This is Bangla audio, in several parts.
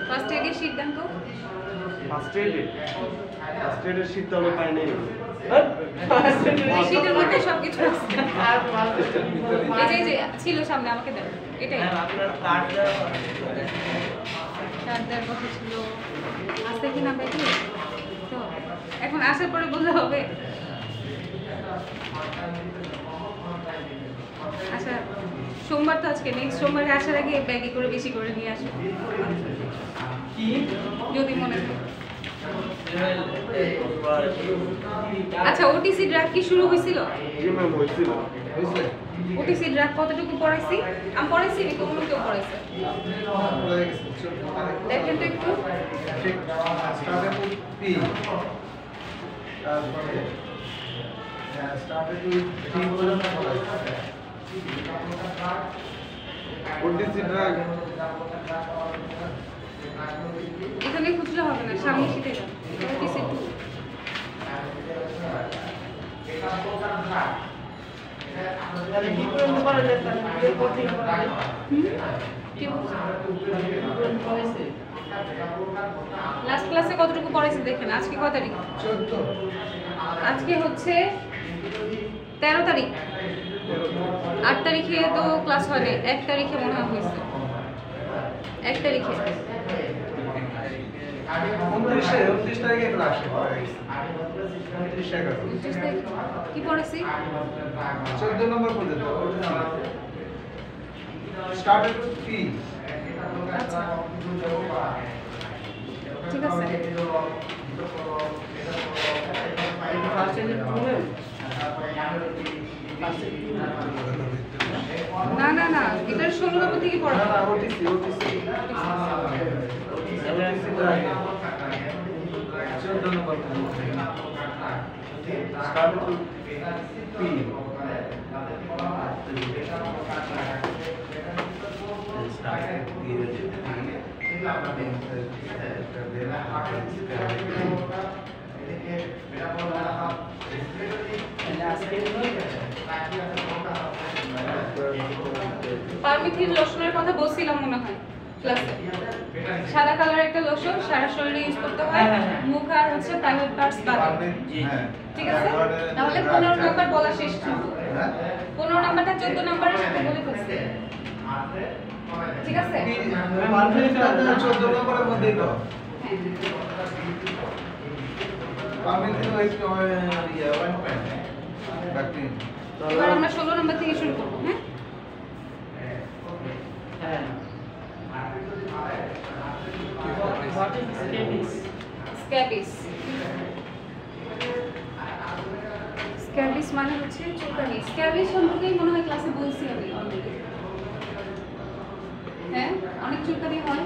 ফার্স্ট এডের শীট দেন তো। ফার্স্ট এডের শীত তো আমি পাই নাই। শীটের মধ্যে সবকিছু আছে। এই যে ছিল সামনে, আমাকে দেন এটাই। আপনার কার্ড দেওয়ার কথা ছিল, আসতে কি না দেখি তো এখন আসার পরে বললে হবে। আচ্ছা সোমবার তো আজকে, নেক্সট সোমবারে আসার আগে ব্যাগে করে বেশি করে নিয়ে আসবো যদি মনে হয়। আচ্ছা ওটিসি ড্রাগ কি শুরু হয়েছিল? ওটিসি ড্রাগ কতটুকু পড়াইছি? আমি পড়াইছি নাকি অন্য কেউ পড়াইছে? দেখেন তো একটু। এখানে খুঁজলে হবে না, সামনে শিখে যান। ওটিসি 2 লাস্ট ক্লাসে কতটুকু পড়াইছে দেখেন। আজকে কত তারিখ? 14। আজকে হচ্ছে 13 তারিখ। 8 তারিখে তো ক্লাস হয় না, 1 তারিখে মনে হয় হয়েছে। 1 তারিখে 29 তারিখে ক্লাস কি পড়েছি? 14 নম্বর পর্যন্ত স্টার্টেড উইথ পি। ঠিক আছে। না না না, এটার 16 নম্বর থেকে পড়া। না OTC 14 number started with P. Permethrin লোশনের কথা বলছিলাম মনে হয় ক্লাসে। সাদা কালার একটা লোশন, সারা শরীরে ইউজ করতে হয়, মুখ আর হচ্ছে প্রাইভেট পার্টস বাদে। ঠিক আছে, তাহলে 15 নাম্বার বলা শেষ ছিল। 15 নাম্বারটা 14 নাম্বারের সাথে বলে ফেলছি। ঠিক আছে, পারমিটটা 14 নম্বরের মধ্যেই তো। পারমিট ওই ইয়া 1 পয়েন্ট বাকি। এবার আমরা 16 নাম্বার থেকে শুরু করব। হ্যাঁ, স্ক্যাবিস। স্ক্যাবিস মানে হচ্ছে চুলকানি। স্ক্যাবিস সম্পর্কে মনে হয় ক্লাসে বলছি আমি অলরেডি। হ্যাঁ, অনেক চুলকানি হয়।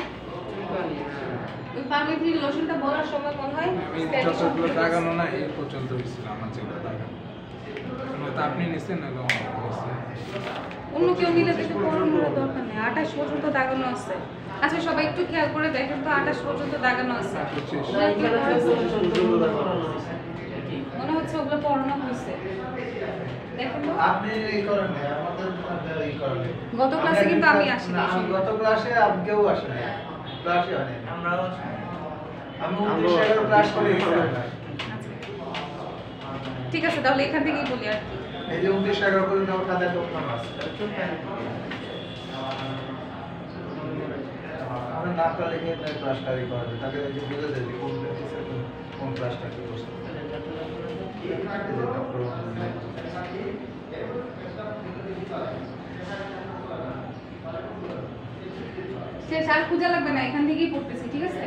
ওই পারমিথিন লোশনটা বলার সময় মনে হয় যতগুলো দাগানো না এই পর্যন্ত হয়েছিল আমার যেগুলো দাগানো। তো আপনি নিচ্ছেন না অন্য কেউ নিলে তো পড়ানোর দরকার নেই। 28 পর্যন্ত দাগানো আছে। আচ্ছা সবাই একটু খেয়াল করে দেখেন তো, 28 পর্যন্ত দাগানো আছে। মনে হচ্ছে ওগুলো পড়ানো হয়েছে। দেখেন তো আপনি এই করেন না, আমাদের এই করেন। গত ক্লাসে কিন্তু আমি আসি না। গত ক্লাসে আপনি কেউ আসেন না। ক্লাসে হয় না। আমরাও আমি 19 ক্লাস করে গেছিলাম। ঠিক আছে, তাহলে এখান থেকেই বলি আর কি। এই যে 19 পর্যন্ত আমার খাতায় দোকান আছে। আমরা নামটা লিখে ক্লাসটা ই করা যায়। তাকে এই যে বুঝে দেয় যে কোন ক্লাসটা কি করছে। সে সার খুঁজা লাগবে না, এখান থেকেই পড়তেছি। ঠিক আছে,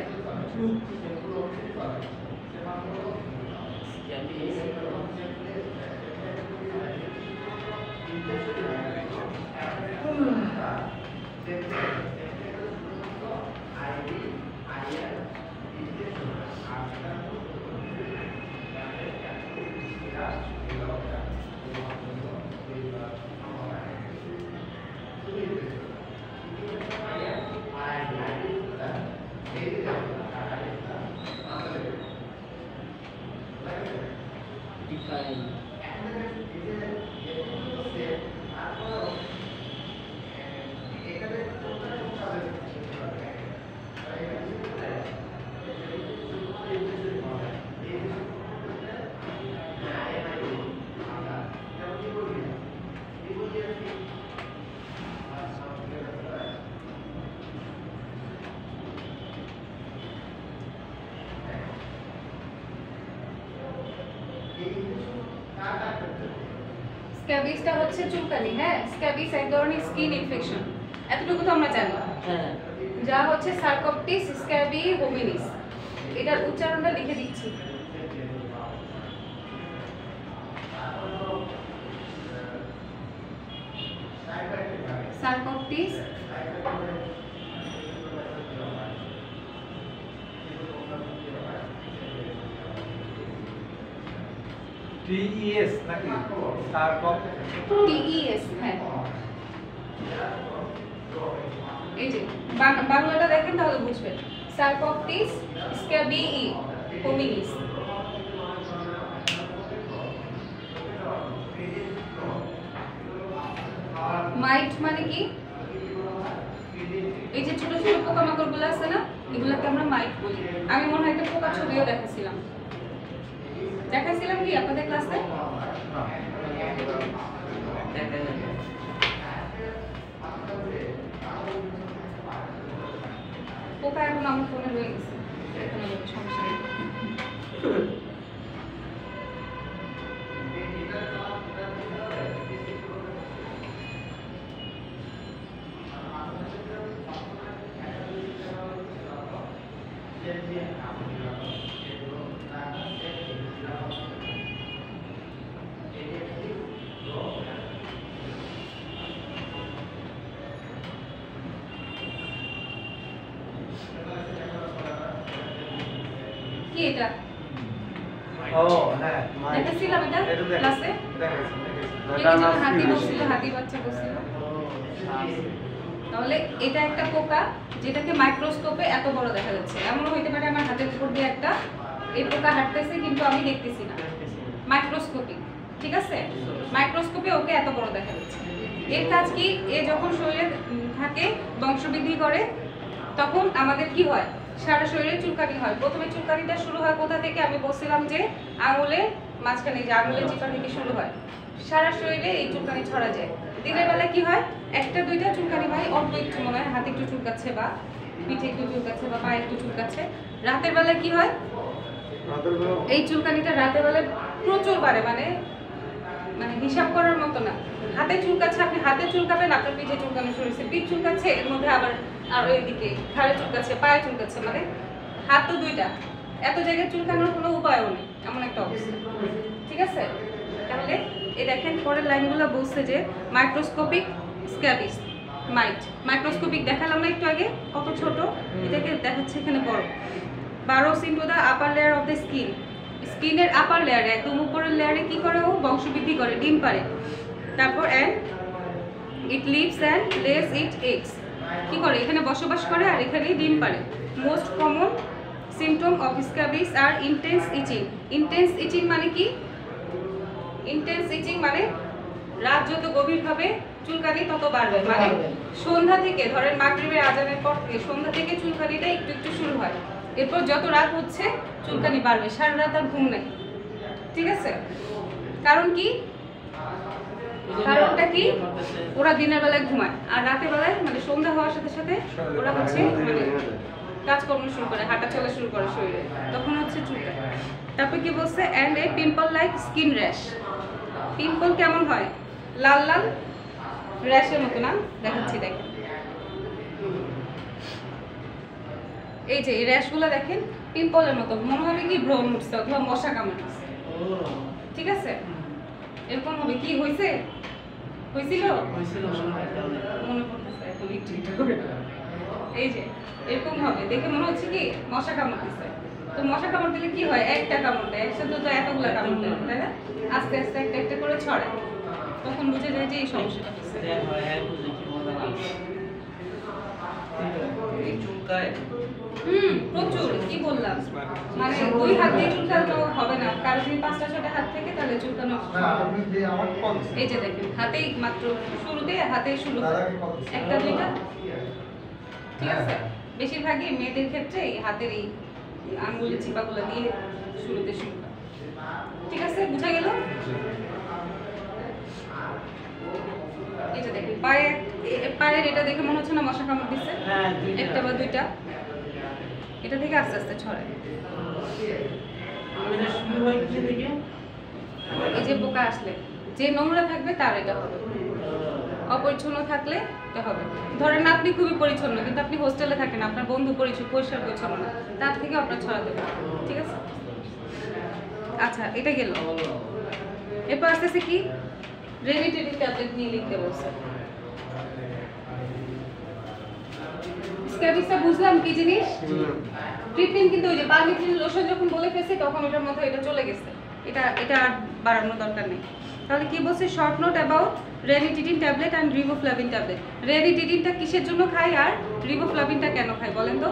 স্ক্যাবিসটা হচ্ছে চুলকানি, হ্যাঁ স্ক্যাবিস এক ধরনের স্কিন ইনফেকশন, এতটুকু তো আমরা জানি। হ্যাঁ যা হচ্ছে সার্কোপটিস স্ক্যাবি হোমিনিস, এটার উচ্চারণটা লিখে দিচ্ছি। সার্কোপটিস TES নাকি সার্কপ TES, হ্যাঁ এই যে বাংলাটা দেখেন তাহলে বুঝবেন। সার্কোপটিস স্ক্যাবি হোমিনিস। মাইট মানে কি? এই যে ছোট ছোট পোকামাকড়গুলো আছে না, এগুলোকে আমরা মাইট বলি। আমি মনে হয় একটা পোকার ছবিও দেখাছিলাম কি আপনাদের ক্লাসে? পোকা এখন আমার ফোনে রয়ে গেছে, সমস্যা নেই। কি এটা? ও হ্যাঁ দেখেছিলাম এটা ক্লাসে। দেখেছি এই যে হাতি বসছিল, হাতি বাচ্চা বসছিল। তাহলে এটা একটা পোকা যেটাকে মাইক্রোস্কোপে এত বড় দেখা যাচ্ছে। এমন হইতে পারে আমার হাতের উপর দিয়ে একটা এই পোকা হাঁটতেছে কিন্তু আমি দেখতেছি না, মাইক্রোস্কোপিক, ঠিক আছে? মাইক্রোস্কোপে ওকে এত বড় দেখা যাচ্ছে। এর কাজ কি? এ যখন শরীরে থাকে, বংশবৃদ্ধি করে, তখন আমাদের কি হয়? সারা শরীরে চুলকানি হয়। প্রথমে চুলকানিটা শুরু হয় কোথা থেকে? আমি বলছিলাম যে আঙুলের মাঝখানে, যে আঙুলের চিপা থেকে শুরু হয়, সারা শরীরে এই চুলকানি ছড়া যায়। দিনের বেলা কি হয়? একটা দুইটা চুলকানি হয়, অল্প একটু মনে হয় হাতে একটু চুলকাচ্ছে বা পিঠে একটু চুলকাচ্ছে বা পায়ে একটু চুলকাচ্ছে। রাতের বেলা কি হয়? এই চুলকানিটা রাতের বেলা প্রচুর বাড়ে, মানে হিসাব করার মতো না। হাতে চুলকাচ্ছে, আপনি হাতে চুলকাবেন, আপনার পিঠে চুলকানো শুরু হয়েছে, পিঠ চুলকাচ্ছে, এর মধ্যে আবার আরো এদিকে ঘাড়ে চুলকাচ্ছে, পায়ে চুলকাচ্ছে, মানে হাত তো দুইটা, এত জায়গায় চুলকানোর কোনো উপায়ও নেই, এমন একটা অবস্থা, ঠিক আছে? তাহলে এই দেখেন পরের লাইনগুলো বলছে যে মাইক্রোস্কোপিক স্ক্যাবিস মাইট। মাইক্রোস্কোপিক দেখালাম না একটু আগে, কত ছোট, এটাকে দেখাচ্ছে এখানে বড়। Burrows into the upper layer of the skin. স্কিনের আপার লেয়ারে, একদম উপরের লেয়ারে কি করে? ও বংশবৃদ্ধি করে, ডিম পারে। তারপর and it lives and lays it eggs, কি করে? এখানে বসবাস করে আর এখানেই ডিম পারে। Most common symptom of scabies আর ইন্টেন্স ইচিং। ইন্টেন্স ইচিং মানে কি? ইন্টেন্স ইচিং মানে রাত যত গভীরভাবে চুলকানি তত বাড়বে, মানে সন্ধ্যা থেকে, ধরেন মাগরিবের আজানের পর থেকে সন্ধ্যা থেকে চুলকানিটা একটু একটু শুরু হয়, এরপর যত রাত হচ্ছে চুলকানি বাড়বে, সারা রাত আর ঘুম নেই, ঠিক আছে? কারণ কি? কারণটা কি? ওরা দিনের বেলায় ঘুমায় আর রাতের বেলায়, মানে সন্ধ্যা হওয়ার সাথে সাথে ওরা হচ্ছে মানে কাজকর্ম শুরু করে, হাঁটা চলা শুরু করে শরীরে, তখন হচ্ছে চুলকায়। তারপর কি বলছে? And a pimple like skin rash. Pimple কেমন হয়? লাল লাল র্যাশের মতো না? দেখাচ্ছি, দেখেন এই যে এই র্যাশগুলো দেখেন পিম্পলের মতো, মনে হবে কি ব্রণ উঠছে অথবা মশা কামড়াচ্ছে, ঠিক আছে? এরকম হবে। কি হয়েছে? হয়েছিল মনে পড়তেছে এখন একটু একটু করে। এই যে এরকম হবে, দেখে মনে হচ্ছে কি মশা কামড়তেছে। তো মশা কামড় দিলে কি হয়? একটা কামড় দেয়, একসাথে তো এতগুলো কামড় দেয়, তাই না? আস্তে আস্তে একটা একটা করে ছড়ায়, তখন বুঝে যায় যে এই সমস্যাটা হচ্ছে। প্রচুর, কি বললাম, মানে দুই হাত দিয়ে চুলকানো হবে না, কারো যদি 5টা 6টা হাত থেকে তাহলে চুলকানো। এই যে দেখেন হাতেই মাত্র শুরুতে হাতেই শুরু, একটা দুইটা, ঠিক আছে? বেশিরভাগই মেয়েদের ক্ষেত্রে এই হাতের এই আঙ্গুলের চিপাগুলো দিয়ে শুরুতে শুরু হয়, ঠিক আছে? বুঝা গেল? এই যে দেখেন পায়ের এটা দেখে মনে হচ্ছে না মশা কামড় দিচ্ছে? একটা বা দুইটা, এটা থেকে আস্তে আস্তে ছড়ায়। এই যে পোকা আসলে যে নোংরা থাকবে তার এটা হবে, অপরিচ্ছন্ন থাকলে এটা হবে। ধরেন আপনি খুবই পরিচ্ছন্ন কিন্তু আপনি হোস্টেলে থাকেন, আপনার বন্ধু পরিষ্কার পরিচ্ছন্ন না, তার থেকে আপনার ছড়াতে পারে, ঠিক আছে? আচ্ছা, এটা গেল। এরপর আসতেছে কি, রেনিটেটিভ ট্যাবলেট নিয়ে লিখতে বলছে। স্ক্যাবিসটা বুঝলাম কি জিনিস? ট্রিটমেন্ট কিন্তু ওই যে পারমিথিন লোশন যখন বলে ফেলছি তখন ওটার মধ্যে এটা চলে গেছে, এটা আর বাড়ানোর দরকার নেই। তাহলে কি বলছে, short note about ranitidine tablet and riboflavin tablet. রেনিটিডিনটা কিসের জন্য খাই আর রিবোফ্লাভিনটা কেন খাই বলেন তো?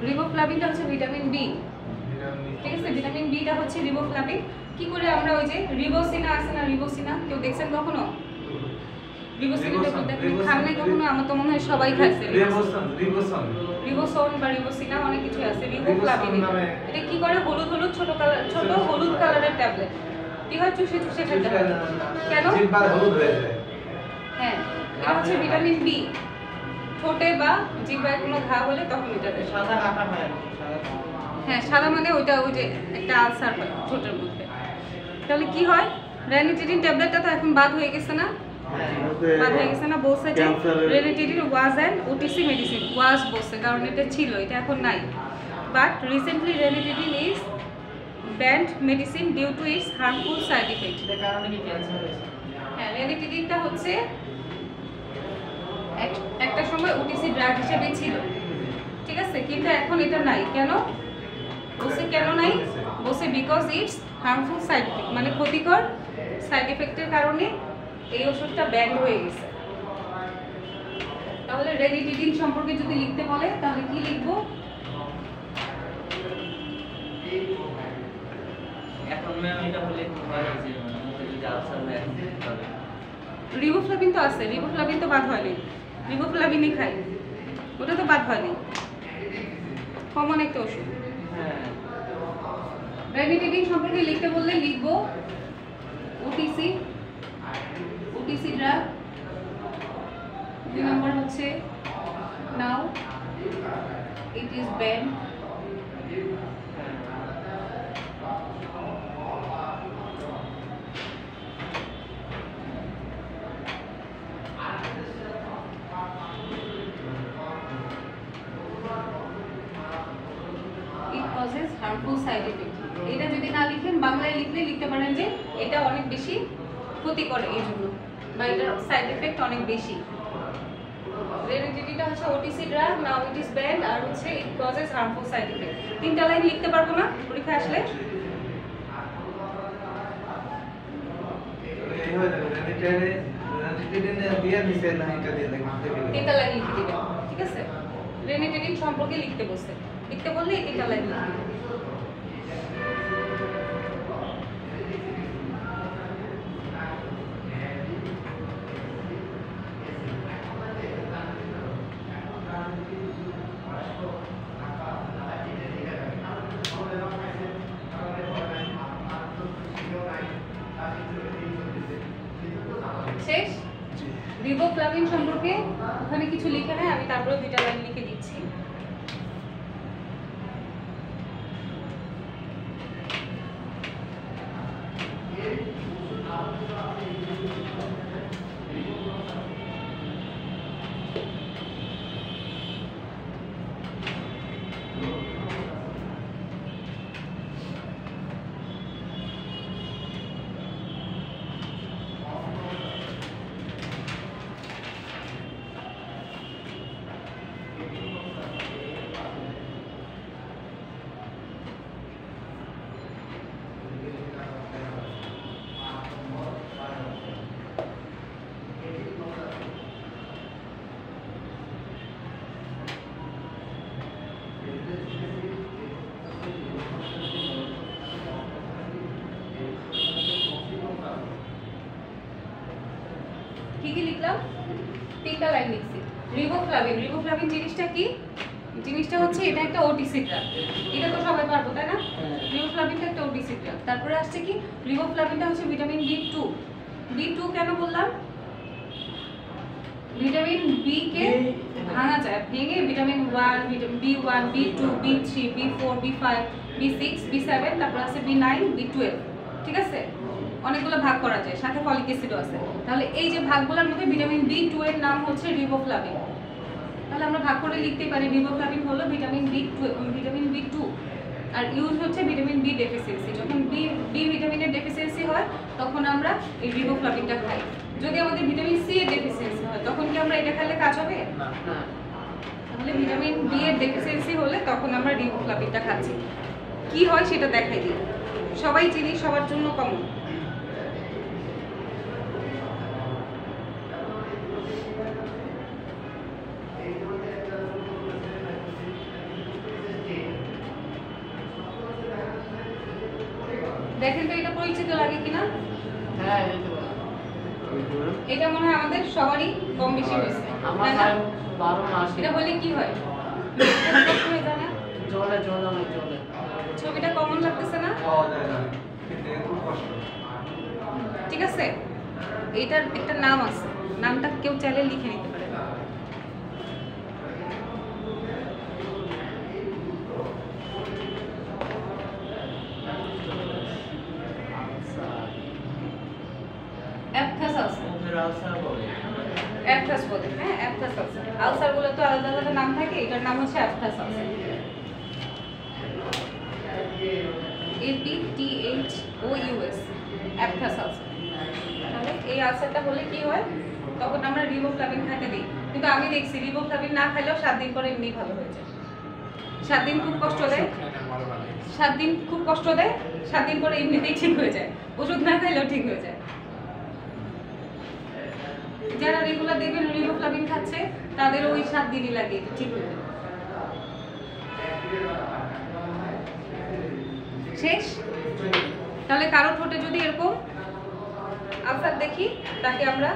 রিবোফ্লাভিনটা হচ্ছে ভিটামিন বি, ঠিক আছে? ভিটামিন বিটা হচ্ছে রিবোফ্লাভিন। কি করে আমরা ওই যে রিবোসিনা আছে না, রিবোসিনা কেউ দেখছেন কখনো? রিবোসিনাটা খান নাই কখনো? আমার তো মনে হয় সবাই খাইছে। রিবোসন বা রিবোসিনা অনেক কিছু আছে। রিবোফ্লাভিন এটা কি করে, হলুদ হলুদ ছোট হলুদ কালারের ট্যাবলেট, কি হয় চুষে খেতে হয়। কেন? হ্যাঁ, এটা হচ্ছে ভিটামিন বি। ঠোঁটে বা জিহ্বায় কোনো ঘা হলে তখন এটা দেয়। সাদা কাটা হয়। হ্যাঁ, সাদা মানে ওইটা ওই যে একটা আলসার হয় ঠোঁটের মধ্যে। তাহলে কি হয়, রেনিটিডিন ট্যাবলেটটা তো এখন বাদ হয়ে গেছে না? বাদ হয়ে গেছে না? বলছে যে ranitidine was an OTC medicine. Was বলছে কারণ এটা ছিল, এটা এখন নাই। But recently ranitidine is banned medicine due to its harmful side effect. হ্যাঁ, রেনিটিডিনটা হচ্ছে একটা সময় ওটিসি ড্রাগ হিসেবে ছিল, ঠিক আছে? কিন্তু এখন এটা নাই। কেন বলছে? কেন নাই বলছে, because it's harmful side effect, মানে ক্ষতিকর সাইড ইফেক্টের কারণে এই ওষুধটা ব্যান্ড হয়ে গেছে। তাহলে রেনিটিডিন সম্পর্কে যদি লিখতে বলে তাহলে কি লিখবো? এখন ম্যাম এটা হলে কি হয় যে মুখে যদি আলসার হয় তবে রিবোফ্লাভিন তো আছে, রিবোফ্লাভিন তো বাদ হয়নি, রিবোফ্লাভিনই খাই, ওটা তো বাদ হয়নি, কমন একটা ওষুধ। হ্যাঁ, রেনিটিডিন সম্পর্কে লিখতে বললে লিখবো ওটিসি ড্রাগ। 2 নম্বর হচ্ছে now it is banned. It causes harmful side effect. এটা যদি না লিখেন, বাংলায় লিখতে পারেন যে এটা অনেক বেশি ক্ষতি করে এই জন্য, বা এটার সাইড এফেক্ট অনেক বেশি। রেনিটিডিনটা হচ্ছে OTC drug, now it is banned, আর হচ্ছে it causes harmful side effect. 3টা লাইন লিখতে পারবো না পরীক্ষা আসলে? এই হয়ে যাবে রেনিটিডিনে দিয়ে দিতে না, এটা দিয়ে দেখতে 3টা লাইন লিখে দিবেন, ঠিক আছে? রেনিটিডিন সম্পর্কে লিখতে বলছে, লিখতে বললে এই 3টা লাইন লিখে দিবেন। শেষ? রিবোফ্লাভিন সম্পর্কে ওখানে কিছু লিখে নেয়, আমি তারপরে 2টা লাইন লিখে দিচ্ছি। কি কি লিখলাম? 3টা লাইন লিখছি। রিবোফ্লাভিন জিনিসটা কি? জিনিসটা হচ্ছে এটা একটা ওটিসি ড্রাগ, এটা তো সবাই পারবো তাই না? রিবোফ্লাভিনটা একটা ওটিসি ড্রাগ। তারপরে আসছে কি, রিবোফ্লাভিনটা হচ্ছে ভিটামিন বি2 কেন বললাম? ভিটামিন বি কে ভাঙা যায়, ভেঙে vitamin 1, vitamin B1, B2, B3, B4, B5, B6 B7 তারপর আছে B9 B12 ঠিক আছে অনেকগুলো ভাগ করা যায় সাথে ফলিক অ্যাসিডও আছে তাহলে এই যে ভাগগুলোর মধ্যে ভিটামিন B2 এর নাম হচ্ছে রিবোফ্লাভিন তাহলে আমরা ভাগ করে লিখতেই পারি রিবোফ্লাভিন হলো ভিটামিন B2 আর ইউজ হচ্ছে ভিটামিন বি ডেফিসিয়েন্সি যখন বি ভিটামিনের ডেফিসিয়েন্সি হয় তখন আমরা এই রিবোফ্লাভিনটা খাই যদি আমাদের ভিটামিন সি এর ডেফিসিয়েন্সি হয় তখন কি আমরা এটা খেলে কাজ হবে না তাহলে ভিটামিন বি এর ডেফিসিয়েন্সি হলে তখন আমরা রিবোফ্লাভিনটা খাচ্ছি কি হয় সেটা দেখাই দিই সবাই চিনি সবার জন্য কমন দেখেন তো এটা পরিচিত লাগে কিনা হ্যাঁ এই তো এটা মনে হয় আমাদের সবারই কম বেশি হয়েছে আমার তাই না? 12 মাস এটা হলে কি হয় হয়ে যায় না? জলে জলে অনেক জলে ছবিটা কমন লাগতেছে না পাওয়া যায় না কিন্তু খুব কষ্ট ঠিক আছে এটার একটা নাম আছে নামটা কেউ চাইলে লিখে নিতে পারে অ্যাপথাসাস মুখের আলসার বলে অ্যাপথাস বলে হ্যাঁ অ্যাপথাসাস আলসার গুলো তো আলাদা আলাদা নাম থাকে এটার নাম হচ্ছে অ্যাপথাসাস APTHOUS অ্যাপথাসাস তাহলে এই আলসারটা হলে কি হয় তখন আমরা রিবোফ্লাভিন খেতে দিই কিন্তু আমি দেখছি রিবোফ্লাভিন না খেলেও 7 দিন পরে এমনি ভালো হয়ে যায় 7 দিন খুব কষ্ট দেয় 7 দিন খুব কষ্ট দেয় 7 দিন পরে এমনিতেই ঠিক হয়ে যায় ওষুধ না খাইলেও ঠিক হয়ে যায় যারা রেগুলার দেখবেন রিবোফ্লাভিন খাচ্ছে তাদের ওই 7 দিনই লাগে এটা ঠিক হয়ে যায় শেষ তাহলে কারো ঠোঁটে যদি এরকম আলসার দেখি তাকে আমরা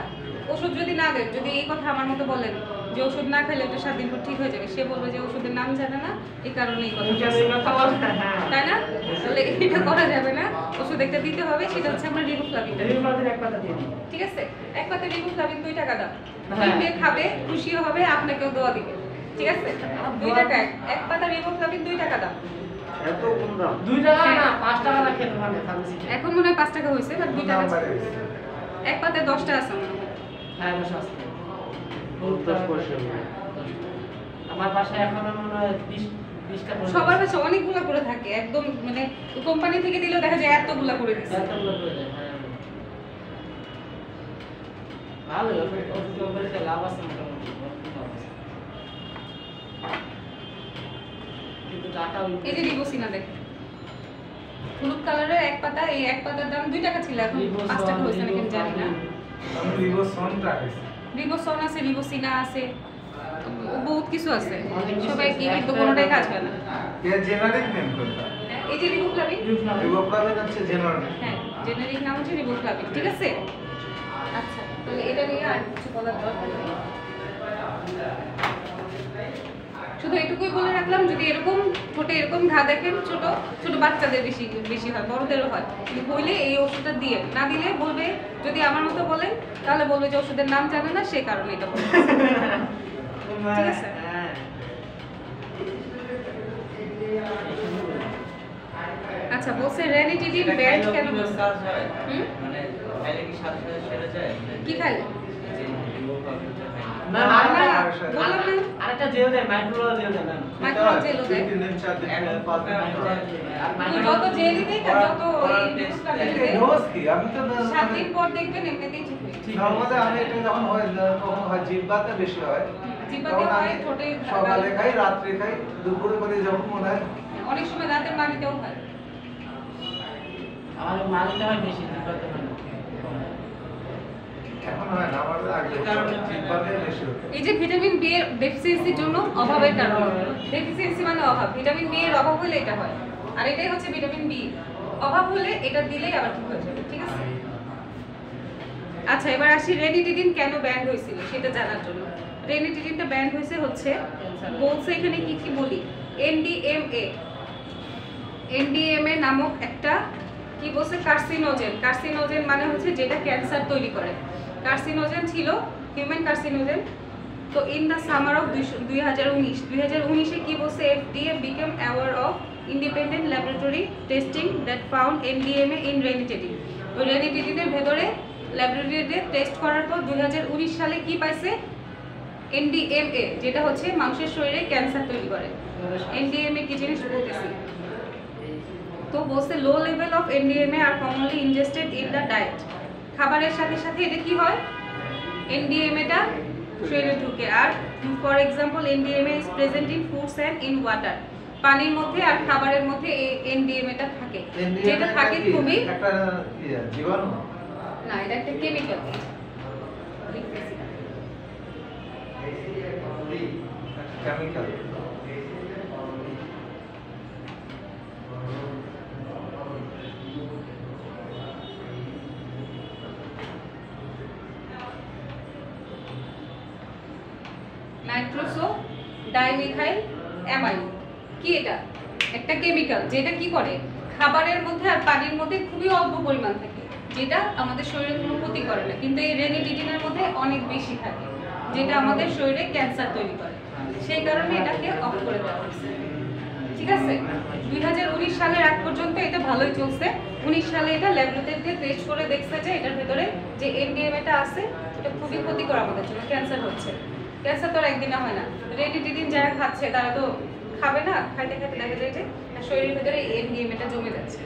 ওষুধ যদি না দেন যদি এই কথা আমার মতো বলেন যে ওষুধ না খেলে এটা 7 দিন পর ঠিক হয়ে যাবে সে বলবে যে ওষুধের নাম জানে না এই কারণে এই কথা বলছে। তাই না তাহলে এটা করা যাবে না ওষুধ একটা দিতে হবে সেটা হচ্ছে আমরা রিবোফ্লাভিনটা এক পাতা দিয়ে দিই ঠিক আছে এক পাতা রিবোফ্লাভিন 2 টাকা দাম হ্যাঁ। কিনবে খাবে খুশিও হবে আপনাকেও দোয়া দিবে ঠিক আছে 2 টাকা এক পাতা রিবোফ্লাভিন 2 টাকা দাম এত কম দাম 2 টাকা না 5 টাকা খেতে পারবে ফার্মেসিতে এখন মনে হয় 5 টাকা হয়েছে বাট 2 টাকা নাম্বারে এক পাতায় 10টা আছে মনে হয় হ্যাঁ দশ আছে 10 পয়সা আমার বাসায় এখন মনে হয় 20টা সবার কাছে অনেকগুলো করে থাকে একদম মানে কোম্পানি থেকে দিলেও দেখা যায় এতগুলা করে দিচ্ছে ভালো ওষুধ কোম্পানিতে লাভ আছে মোটামুটি লাভ আছে। কিন্তু টাকা এই যে রিবোসিনা দেখেন হলুদ কালারের এক পাতা এই এক পাতার দাম 2 টাকা ছিল এখন 5 টাকা হয়েছে নাকি আমি জানি না আমি রিবোসনটা খাইছি রিবোসন আছে রিবোসিনা আছে বহুত কিছু আছে সবাই কি কিন্তু কোনোটাই কাজ হয় না এর জেনারিক নেম কোনটা এই যে রিবোফ্লাভিন রিবোফ্লাভিন হচ্ছে জেনারিক হ্যাঁ জেনারিক নাম হচ্ছে রিবোফ্লাভিন ঠিক আছে আচ্ছা তাহলে এটা নিয়ে আর কিছু বলার দরকার নেই শুধু এটুকুই বলে রাখলাম যদি এরকম ঠোঁটে এরকম ঘা দেখেন ছোট ছোট বাচ্চাদের বেশি বেশি হয় বড়দেরও হয় কিন্তু হইলে এই ওষুধটা দিয়ে না দিলে বলবে যদি আমার মতো বলেন তাহলে বলবে যে ওষুধের নাম জানে না সেই কারণে এটা বলবে ঠিক আছে আচ্ছা বলছে রেনিটিডিন ব্যান্ড কেন বলছে কাজ হয় হুম? মানে খাইলে কি সাথে সাথে সেরে যায় কি খাইলে এই যে রিবোফ্লাভিনটা খাইলে না না, আরেকটা বললাম না আরেকটা জেল দেয় মাইক্রোলা জেল দেয় ম্যাম মাইক্রো জেল দেয় তিন দিন চার দিন পাঁচ দিন তুমি যত জেলি দেই যত এই রিবোফ্লাভিন দেই ডোজ কি আমি তো 7 দিন পর দেখবেন এমনিতেই ঠিক হয়ে যাবে। নরমালি আমি এটা যখন হয় তখন হয় জিহ্বাতে বেশি হয় জিহ্বাতে তখন হয়, আমি ঠোঁটে সকালে খাই রাত্রে খাই দুপুরে করে যখন মনে হয় অনেক সময় দাঁতের মাড়িতেও হয় আমাদের মালিতে হয় বেশি দিতে হয় না এখন হয় না আমার আগে জিহ্বাতে বেশি হতো এই যে ভিটামিন বি এর ডেফিসিয়েন্সির জন্য অভাবের কারণে ডেফিসিয়েন্সি মানে অভাব ভিটামিন বি এর অভাব হলে এটা হয় আর এটাই হচ্ছে ভিটামিন বি অভাব হলে এটা দিলেই আবার ঠিক হয়ে যাবে ঠিক আছে আচ্ছা এবার আসি রেনিটিডিন কেন ব্যান হয়েছিল সেটা জানার জন্য রেনিটিডিনটা ব্যান হয়েছে হচ্ছে বলছে এখানে কি কি বলি এনডিএমএ নামক একটা কি বলছে কার্সিনোজেন মানে হচ্ছে যেটা ক্যান্সার তৈরি করে কার্সিনোজেন ছিল হিউম্যান কার্সিনোজেন তো ইন দ্য সামার অফ 2019 এ কি বলছে FDA became aware of independent laboratory testing that found NDMA in ranitidine. ওই রেনিটেডিনের ভেতরে ল্যাবরেটরিতে টেস্ট করার পর 2019 সালে কি পাইছে? এনডিএমএ, যেটা হচ্ছে মানুষের শরীরে ক্যান্সার তৈরি করে। এনডিএমএ কি জিনিস বলতেছি তো বলছে low level of NDMA are commonly ingested in the diet. খাবারের সাথে সাথে এটা কি হয়? এনডিএমএটা শরীরে ঢুকে। আর for example NDMA is present in foods and in water. পানির মধ্যে আর খাবারের মধ্যে এই এনডিএমএটা থাকে, যেটা থাকে খুবই একটা জীবাণু না, এটা একটা chemical. Chemical. Nitroso dimethyl amide. কি এটা? একটা কেমিক্যাল যেটা কি করে খাবারের মধ্যে আর পানির মধ্যে খুবই অল্প পরিমাণ থাকে, যেটা আমাদের শরীরে কোনো ক্ষতি করে না, কিন্তু এই রেনিটিডিনের মধ্যে অনেক বেশি থাকে, যেটা আমাদের শরীরে ক্যান্সার তৈরি করে। সেই কারণে এটাকে অফ করে দেওয়া হয়েছে। ঠিক আছে, 2019 সালের আগ পর্যন্ত এটা ভালোই চলছে। 19 সালে এটা ল্যাবরেটরিতে টেস্ট করে দেখছে যে এটার ভেতরে যে এনডিএমএটা আছে এটা খুবই ক্ষতিকর আমাদের জন্য, ক্যান্সার হচ্ছে। ক্যান্সার তো আর একদিনে হয় না। রেনিটিডিন যারা খাচ্ছে তারা তো খাবে না, খাইতে খাইতে দেখা যায় যে শরীরের ভেতরে এনডিএমএটা জমে যাচ্ছে,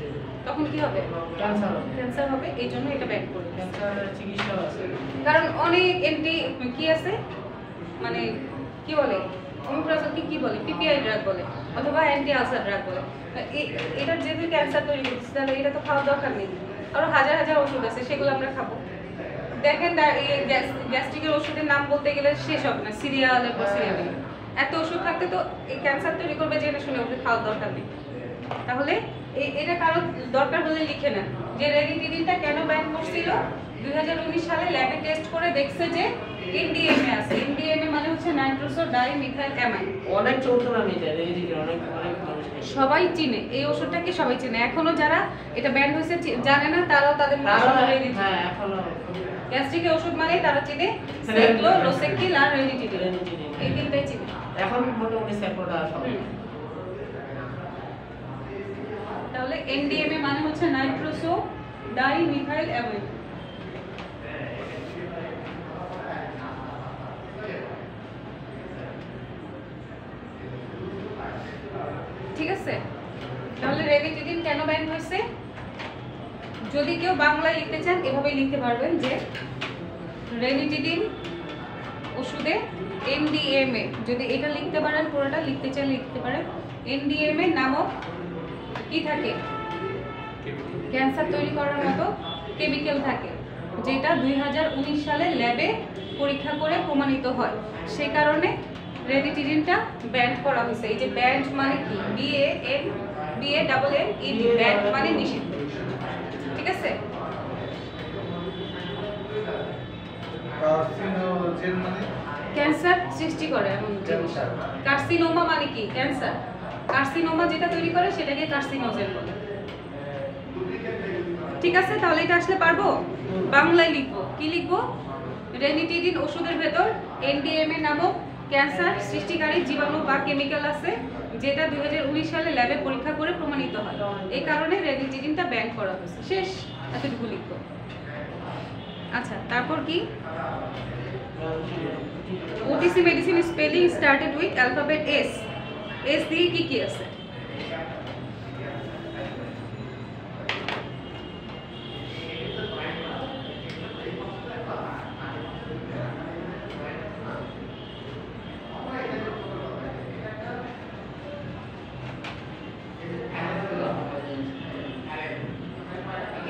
তখন কি হবে? ক্যান্সার হবে। ক্যান্সার হবে। এই জন্য এটা ব্যান করবে। ক্যান্সারের চিকিৎসাও আছে। কারণ অনেক কি আছে, মানে কি বলে ওমিপ্রাজলকে কি বলে, পিপিআই ড্রাগ বলে অথবা অ্যান্টি আলসার ড্রাগ বলে। এটার যেহেতু ক্যান্সার তৈরি করছে তাহলে এটা তো খাওয়ার দরকার নেই। আরো হাজার হাজার ওষুধ আছে, সেগুলো আমরা খাবো। দেখেন গ্যাস্ট্রিকের ওষুধের নাম বলতে গেলে শেষ হবে না, সিরিয়ালের পর সিরিয়াল। এত ওষুধ থাকতে তো এই ক্যান্সার তৈরি করবে জেনে শুনে ওষুধ খাওয়ার দরকার নেই। তাহলে এটা কারো দরকার হলে লিখে নেন যে রেনিটিডিনটা কেন ব্যান করছিল। 2019 সালে ল্যাবে টেস্ট করে দেখছে যে এনডিএমএ আছে। এনডিএমএ মানে হচ্ছে নাইট্রোসো ডাইমিথাইল অ্যামাইড। অনেক চলতো না এটা, রেনিটিডিন অনেক অনেক মানুষ খায়। সবাই চিনে এই ওষুধটাকে, সবাই চিনে। এখনো যারা এটা ব্যান হয়েছে জানে না, তারাও তাদের হ্যাঁ এখনো গ্যাস্ট্রিকের ওষুধ মানে তারা চিনে সেক্লো, লোসেকিল আর রেনিটিডিন। রেনিটিডিন এই তিনটাই চিনে। এখন মোটামুটি সেপোটা সবাই। তাহলে এনডিএমএ মানে হচ্ছে নাইট্রোসো ডাইমিথাইল অ্যামাইড। ঠিক আছে, তাহলে রেনিটিডিন কেন ব্যান হয়েছে? যদি কেউ বাংলায় লিখতে চান এভাবে লিখতে পারবেন যে রেনিটিডিন ওষুধে এনডিএমএ, যদি এটা লিখতে পারেন পুরোটা লিখতে চান লিখতে পারেন। এনডিএমএ নামক কি থাকে? ক্যান্সার তৈরি করার মতো কেমিক্যাল থাকে, যেটা 2019 সালে ল্যাবে পরীক্ষা করে প্রমাণিত হয়। সেই কারণে রেনিটিডিনটা ব্যান করা হয়েছে। এই যে ব্যান মানে কি? BAN ব্যান মানে নিষিদ্ধ। ঠিক আছে, কার্সিনোজেন মানে ক্যান্সার সৃষ্টি করে এমন জিনিস। কার্সিনোমা মানে কি? ক্যান্সার। কার্সিনোমা যেটা তৈরি করে সেটাকে কার্সিনোজেন বলে। ঠিক আছে, তাহলে এটা আসলে পারবো? বাংলায় লিখবো। কি লিখবো? রেনিটিডিন ওষুধের ভেতর এনডিএমএ নামক ক্যান্সার সৃষ্টিকারী জীবাণু বা কেমিক্যাল আছে, যেটা 2019 সালে ল্যাবে পরীক্ষা করে প্রমাণিত হয়। এই কারণে রেনিটিডিনটা ব্যান করা হয়েছে। শেষ, এতটুকু লিখবো। আচ্ছা, তারপর কি? OTC medicine spelling started with alphabet S. S দিয়ে কি কি আছে?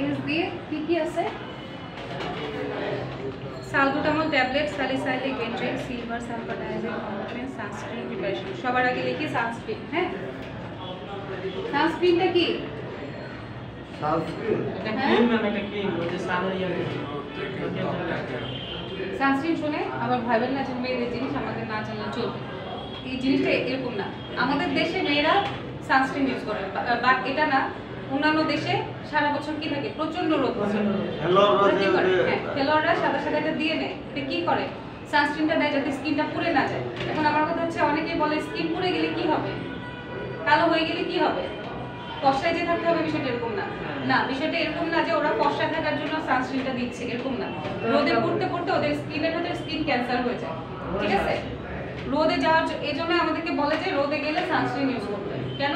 এস দিয়ে কি কি আছে? Salbutamol tablet, salicylic enteric, silver sulphur dioxide complex, sunscreen preparation. সবার আগে লিখি সানস্ক্রিন। হ্যাঁ, সানস্ক্রিনটা কি? সানস্ক্রিন একটা ক্রিম নাম, একটা ক্রিম ওই যে সানরিয়া। সানস্ক্রিন শুনে আবার ভাইবেন না যে মেয়েদের জিনিস আমাদের না জানলে চলবে। এই জিনিসটা এরকম না। আমাদের দেশে মেয়েরা সানস্ক্রিন ইউজ করে, বাট এটা না। অন্যান্য দেশে সারা বছর কি থাকে? প্রচন্ড রোদ। খেলোয়াড়রা সাদা সাদা এটা দিয়ে নেয়। এটা কি করে? সানস্ক্রিনটা দেয় যাতে স্কিনটা পুড়ে না যায়। এখন আমার কথা হচ্ছে অনেকেই বলে স্কিন পুড়ে গেলে কি হবে, কালো হয়ে গেলে কি হবে? ফর্সায় যে থাকতে হবে বিষয়টা এরকম না। না, বিষয়টা এরকম না যে ওরা ফর্সা থাকার জন্য সানস্ক্রিনটা দিচ্ছে, এরকম না। রোদে পড়তে পড়তে ওদের স্কিনের ভেতরে স্কিন ক্যান্সার হয়ে যায়, ঠিক আছে? রোদে যাওয়ার এই জন্য আমাদেরকে বলে যে রোদে গেলে সানস্ক্রিন ইউজ করতে। কেন?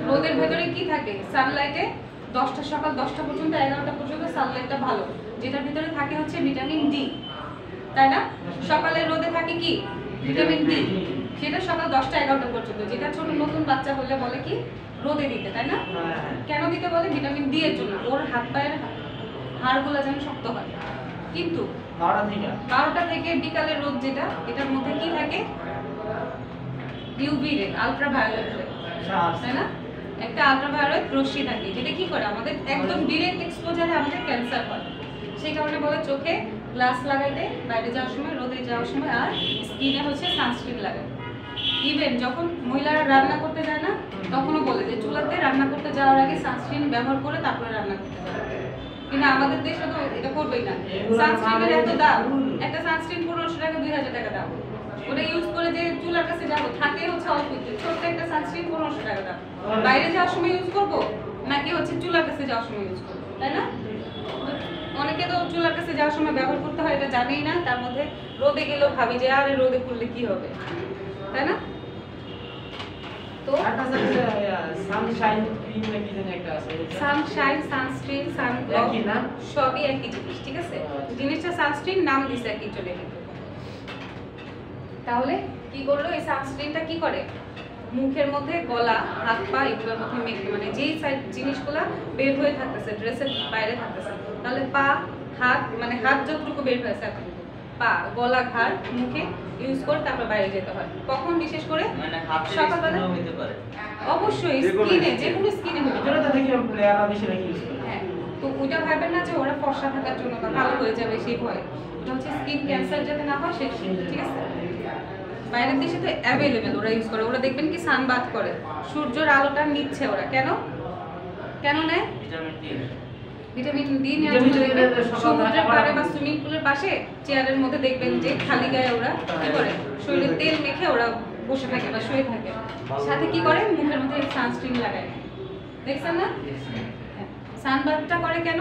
রোদের ভেতরে কি থাকে? সানলাইটে 10টা সকাল 10টা পর্যন্ত 11টা পর্যন্ত সানলাইটটা ভালো, যেটার ভিতরে থাকে হচ্ছে ভিটামিন ডি, তাই না? সকালে রোদে থাকে কি? ভিটামিন ডি, সেটা সকাল 10টা 11টা পর্যন্ত। যেটা ছোট নতুন বাচ্চা হলে বলে কি রোদে দিতে, তাই না? কেন দিতে বলে? ভিটামিন ডি এর জন্য, ওর হাত পায়ের হাড়গুলো যেন শক্ত হয়। কিন্তু 12টা থেকে বিকালের রোদ যেটা, এটার মধ্যে কি থাকে? ইউভি রে, আলট্রাভায়োলেট রে, তাই না? একটা আলট্রাভায়োলেট রশ্মি থাকে, যেটা কি করে আমাদের একদম ডাইরেক্ট এক্সপোজারে আমাদের ক্যান্সার হয়। সেই কারণে বলে চোখে গ্লাস লাগাইতে, বাইরে যাওয়ার সময়, রোদে যাওয়ার সময়, আর স্কিনে হচ্ছে সানস্ক্রিন লাগায়। ইভেন যখন মহিলারা রান্না করতে যায় না, তখনও বলে যে চুলাতে রান্না করতে যাওয়ার আগে সানস্ক্রিন ব্যবহার করে তারপরে রান্না করতে যাবে। কিন্তু আমাদের দেশে তো এটা করবেই না। সানস্ক্রিনের এত দাম, একটা সানস্ক্রিন 1500 টাকা 2000 টাকা দাম। ওটা ইউজ করে যে চুলার কাছে যাবো, থাকে হচ্ছে অল্প একটু, ছোট্ট একটা সানস্ক্রিন 1500 টাকা দাম। বাইরে যাওয়ার সময় ইউজ করবো নাকি হচ্ছে চুলার কাছে যাওয়ার সময় ইউজ করবো, তাই না? অনেকে তো চুলার কাছে যাওয়ার সময় ব্যবহার করতে হয় এটা জানেই না, তার মধ্যে রোদে গেলেও ভাবি যে আরে রোদে পড়লে কি হবে, তাই না? তো সানশাইন ক্রিম নাকি যেন একটা আছে, সানশাইন, সানস্ক্রিন, সানব্লক সবই একই জিনিস, ঠিক আছে? জিনিসটা সানস্ক্রিন, নাম দিছে একই চলে কিন্তু। তাহলে কি করলো এই সানস্ক্রিনটা? কি করে মুখের মধ্যে, গলা, হাত পা এগুলোর মধ্যে মেখে, মানে যেই সাইড জিনিসগুলো বের হয়ে থাকতেছে, ড্রেসের বাইরে থাকতেছে, তাহলে পা, হাত, মানে হাত যতটুকু বের হয়েছে এতটুকু, পা, গলা, ঘাড়, মুখে ইউজ করে তারপর বাইরে যেতে হয়। কখন? বিশেষ করে মানে হাতে সকালবেলা হতে পারে। অবশ্যই স্কিনে, যে কোনো স্কিনে হতে পারে। এটা দেখি প্লেয়াররা বেশি নাকি ইউজ করে। হ্যাঁ, তো ওটা ভাবেন না যে ওরা ফর্সা থাকার জন্য বা ভালো হয়ে যাবে সেই ভয়। ওটা হচ্ছে স্কিন ক্যান্সার যাতে না হয় সেই, ঠিক আছে? বাইরের দেশে তো অ্যাভেলেবেল, ওরা ইউজ করে। ওরা দেখবেন কি সানবাথ করে, সূর্যের আলোটা নিচ্ছে ওরা। কেন কেন নেয়? Vitamin D. ভিটামিন ডি নেওয়ার জন্য দেখবেন সমুদ্রের পাড়ে বা সুইমিং পুলের পাশে চেয়ারের মধ্যে দেখবেন যে খালি গায়ে ওরা কি করে, শরীরে তেল মেখে ওরা বসে থাকে বা শুয়ে থাকে। সাথে কি করে? মুখের মধ্যে সানস্ক্রিন লাগায়। দেখছেন না? সানবাথটা করে কেন?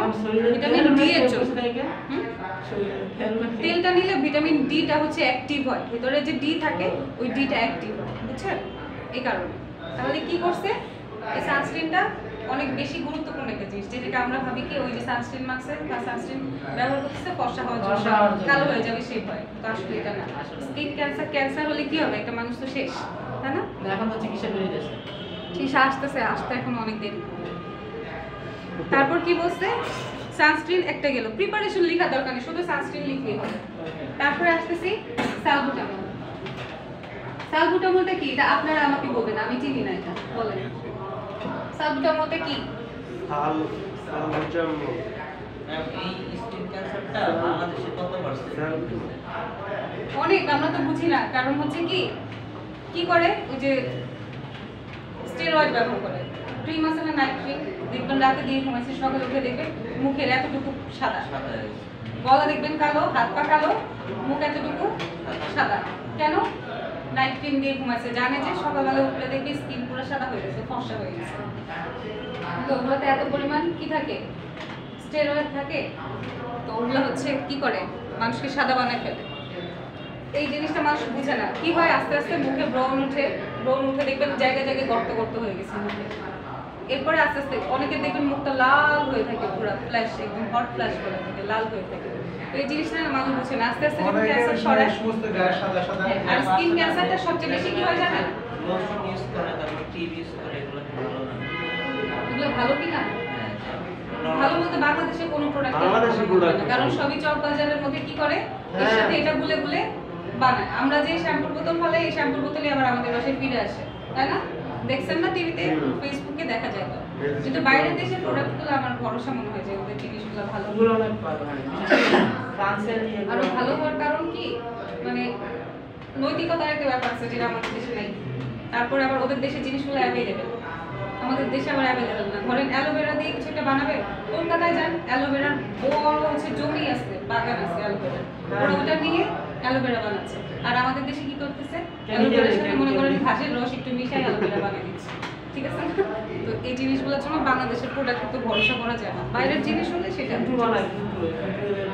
ভিটামিন ডি এর জন্য। তেলটা নিলে ভিটামিন ডিটা হচ্ছে অ্যাক্টিভ হয়, ভিতরে যে ডি থাকে ওই ডিটা অ্যাক্টিভ হয়, বুঝছেন? এই কারণে। তাহলে কি করছে? এই সানস্ক্রিনটা অনেক বেশি গুরুত্বপূর্ণ একটা জিনিস, যেটাকে আমরা ভাবি কি ওই যে সানস্ক্রিন মাখছে বা সানস্ক্রিন ব্যবহার করতেছে ফর্সা হওয়ার জন্য, কালো হয়ে যাবে সেই ভয়। তো আসলে এটা না। স্কিন ক্যান্সার, ক্যান্সার হলে কি হবে? একটা মানুষ তো শেষ, তাই না? এখন তো চিকিৎসা বেরিয়ে যাচ্ছে, চিকিৎসা আসতেছে, আসতে এখন অনেক দেরি। তারপর কি বলছে? সানস্ক্রিন একটা গেল, প্রিপারেশন লেখা দরকার নেই, শুধু সানস্ক্রিন লিখলেই হবে। তারপরে আসতেছি সালবুটামল। সালবুটামলটা কি? এটা আপনারা আমাকে বলবেন, আমি চিনি না এটা, বলেন সালবুটামলটা কি? এই স্কিন ক্যান্সারটা বাংলাদেশে কত পার্সেন্ট? অনেক, আমরা তো বুঝি না। কারণ হচ্ছে কি কি করে? ওই যে স্টেরয়েড ব্যবহার করে, ক্রিম আছে না, নাইট ক্রিম, দেখবেন রাতে দিয়ে ঘুমাইছে, সকালে উঠে দেখবেন মুখের এতটুকু সাদা, গলা দেখবেন কালো, হাত পা কালো, মুখ এতটুকু সাদা। কেন? নাইট ক্রিম দিয়ে ঘুমাইছে, জানে যে সকালবেলা উঠলে দেখবে স্কিন পুরো সাদা হয়ে গেছে, ফর্সা হয়ে গেছে। তো ওগুলোতে এত পরিমাণ কি থাকে? স্টেরয়েড থাকে। তো ওগুলো হচ্ছে কি করে? মানুষকে সাদা বানায় ফেলে। এই জিনিসটা মানুষ বুঝে না। কি হয়? আস্তে আস্তে মুখে ব্রণ উঠে, ব্রণ উঠে দেখবেন জায়গায় জায়গায় গর্ত গর্ত হয়ে গেছে মুখে। এরপরে আস্তে আস্তে অনেকের দেখবেন মুখটা লাল হয়ে থাকে, পুরো ফ্ল্যাশ, একদম হট ফ্ল্যাশ করে থাকে, লাল হয়ে থাকে। তো এই জিনিসটা না মানুষ বুঝে না। আস্তে আস্তে যখন ক্যান্সার ছড়ায়, সমস্ত গায়ে সাদা সাদা, আর স্কিন ক্যান্সারটা সবচেয়ে বেশি কি হয় জানেন? লোশন ইউজ করে, তারপর টিভি ইউজ করে, এগুলো কি ভালো না? এগুলো ভালো কি না? হ্যাঁ, ভালো বলতে বাংলাদেশে কোনো প্রোডাক্ট, বাংলাদেশি product কারণ সবই চক বাজারের মধ্যে কি করে এর সাথে এটা গুলে গুলে বানায়। আমরা যে শ্যাম্পুর বোতল ফেলাই, এই শ্যাম্পুর বোতলই আবার আমাদের বাসায় ফিরে আসে, তাই না? দেখছেন না টিভিতে, ফেসবুকে দেখা যায়। তো কিন্তু বাইরের দেশের প্রোডাক্টগুলো আমার ভরসা মনে হয় যে ওদের জিনিসগুলো ভালো। ওগুলো অনেক ভালো হয়, ফ্রান্সের আরো ভালো হওয়ার কারণ কি? মানে নৈতিকতার একটা ব্যাপার আছে যেটা আমাদের দেশে নেই। তারপরে আবার ওদের দেশে জিনিসগুলো অ্যাভেলেবেল, আমাদের দেশে আবার অ্যাভেলেবেল না। ধরেন অ্যালোভেরা দিয়ে কিছু একটা বানাবে, কলকাতায় যান, অ্যালোভেরার বড় হচ্ছে জমি আছে, বাগান আছে অ্যালোভেরা, ওরা ওটা নিয়ে অ্যালোভেরা বানাচ্ছে। আর আমাদের দেশে কি করতেছে? অ্যালোভেরার সাথে মনে করেন ঘাসের রস একটু মিশাই অ্যালোভেরা বানিয়ে দিচ্ছে। ঠিক আছে না? তো এই জিনিসগুলোর জন্য বাংলাদেশের প্রোডাক্ট তো ভরসা করা যায় না, বাইরের জিনিস হলে সেটা কিন্তু বানাই কিন্তু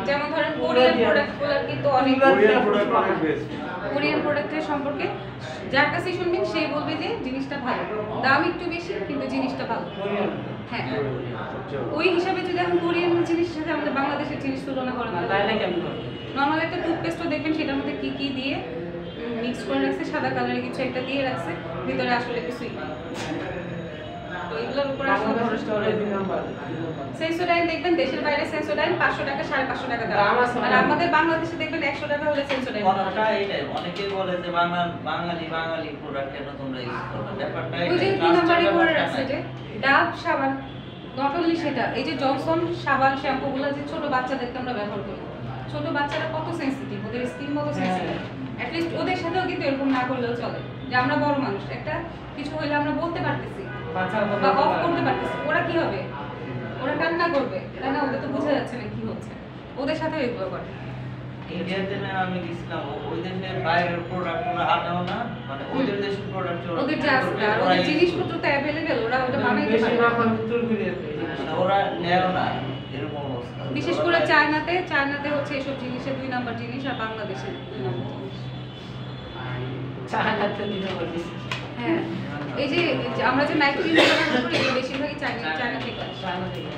যেমন ধরেন কোরিয়ান প্রোডাক্টগুলো কিন্তু অনেক কোরিয়ান প্রোডাক্ট অনেক বেস্ট। কোরিয়ান প্রোডাক্টের সম্পর্কে যার কাছে শুনবেন সে বলবে যে জিনিসটা ভালো, দাম একটু বেশি কিন্তু জিনিসটা ভালো। কোরিয়ান হ্যাঁ, ওই হিসাবে যদি এখন কোরিয়ান জিনিসের সাথে আমাদের বাংলাদেশের জিনিস তুলনা করেন তাহলে কেমন হবে? নর্মাল একটা টুথপেস্টও দেখবেন সেটার মধ্যে কি কি দিয়ে মিক্স করে রাখছে, সাদা কালারের কিছু একটা দিয়ে রাখছে, ভিতরে আসলে কিছুই নেই। তো এগুলোর উপরে আসলে বাংলাদেশ স্টোরে 2 নাম্বার সেন্সোডাইন দেখবেন দেশের বাইরে সেন্সোডাইন 500 টাকা 550 টাকা দাম, আর আমাদের বাংলাদেশে দেখবেন 100 টাকা হলে সেন্সোডাইন কথাটা এইটাই, অনেকেই বলে যে বাঙালি প্রোডাক্ট কেন তোমরা ইউজ করবে, ব্যাপারটা ওই যে এইটাই, 2 নাম্বারই করে ট্রাস্টের রাখছে ব্যাপারটা যে ডাব সাবান, নট অনলি সেটা, এই যে জনসন সাবান শ্যাম্পুগুলো যে ছোট বাচ্চাদেরকে আমরা ব্যবহার করি, ছোট বাচ্চারা কত সেনসিটিভ, ওদের স্কিন কত সেনসিটিভ, অ্যাট লিস্ট ওদের সাথেও কিন্তু এরকম না করলেও চলে যে আমরা বড় মানুষ, একটা কিছু হইলে আমরা বলতে পারতেছি বাচ্চারা তো বা অফ করতে পারতেছি, ওরা কি হবে, ওরা কান্না করবে, তাই না? ওদের তো বোঝা যাচ্ছে না কি হচ্ছে, ওদের সাথেও এগুলো করে। ইন্ডিয়াতে না আমি গেছিলাম, ওই দেশের বাইরের প্রোডাক্ট ওরা আনেও না, মানে ওদের দেশের প্রোডাক্ট ওদের যা আছে আর ওদের জিনিসপত্র তো অ্যাভেলেবেল, ওরা ওটা বানাইতে পারে। বেশিরভাগ উত্তর কোরিয়াতে মানে ওরা নেয় না এরকম অবস্থা। বিশেষ করে চায়নাতে হচ্ছে এসব জিনিসের 2 নাম্বার জিনিস, আর বাংলাদেশে 2 নাম্বার জিনিস। চায়নাতে দিতে পারছি। হ্যাঁ, এই যে আমরা যে ম্যাকক্রিম ব্যবহার করি এগুলো বেশিরভাগই চায়না থেকে আসে। চায়না থেকে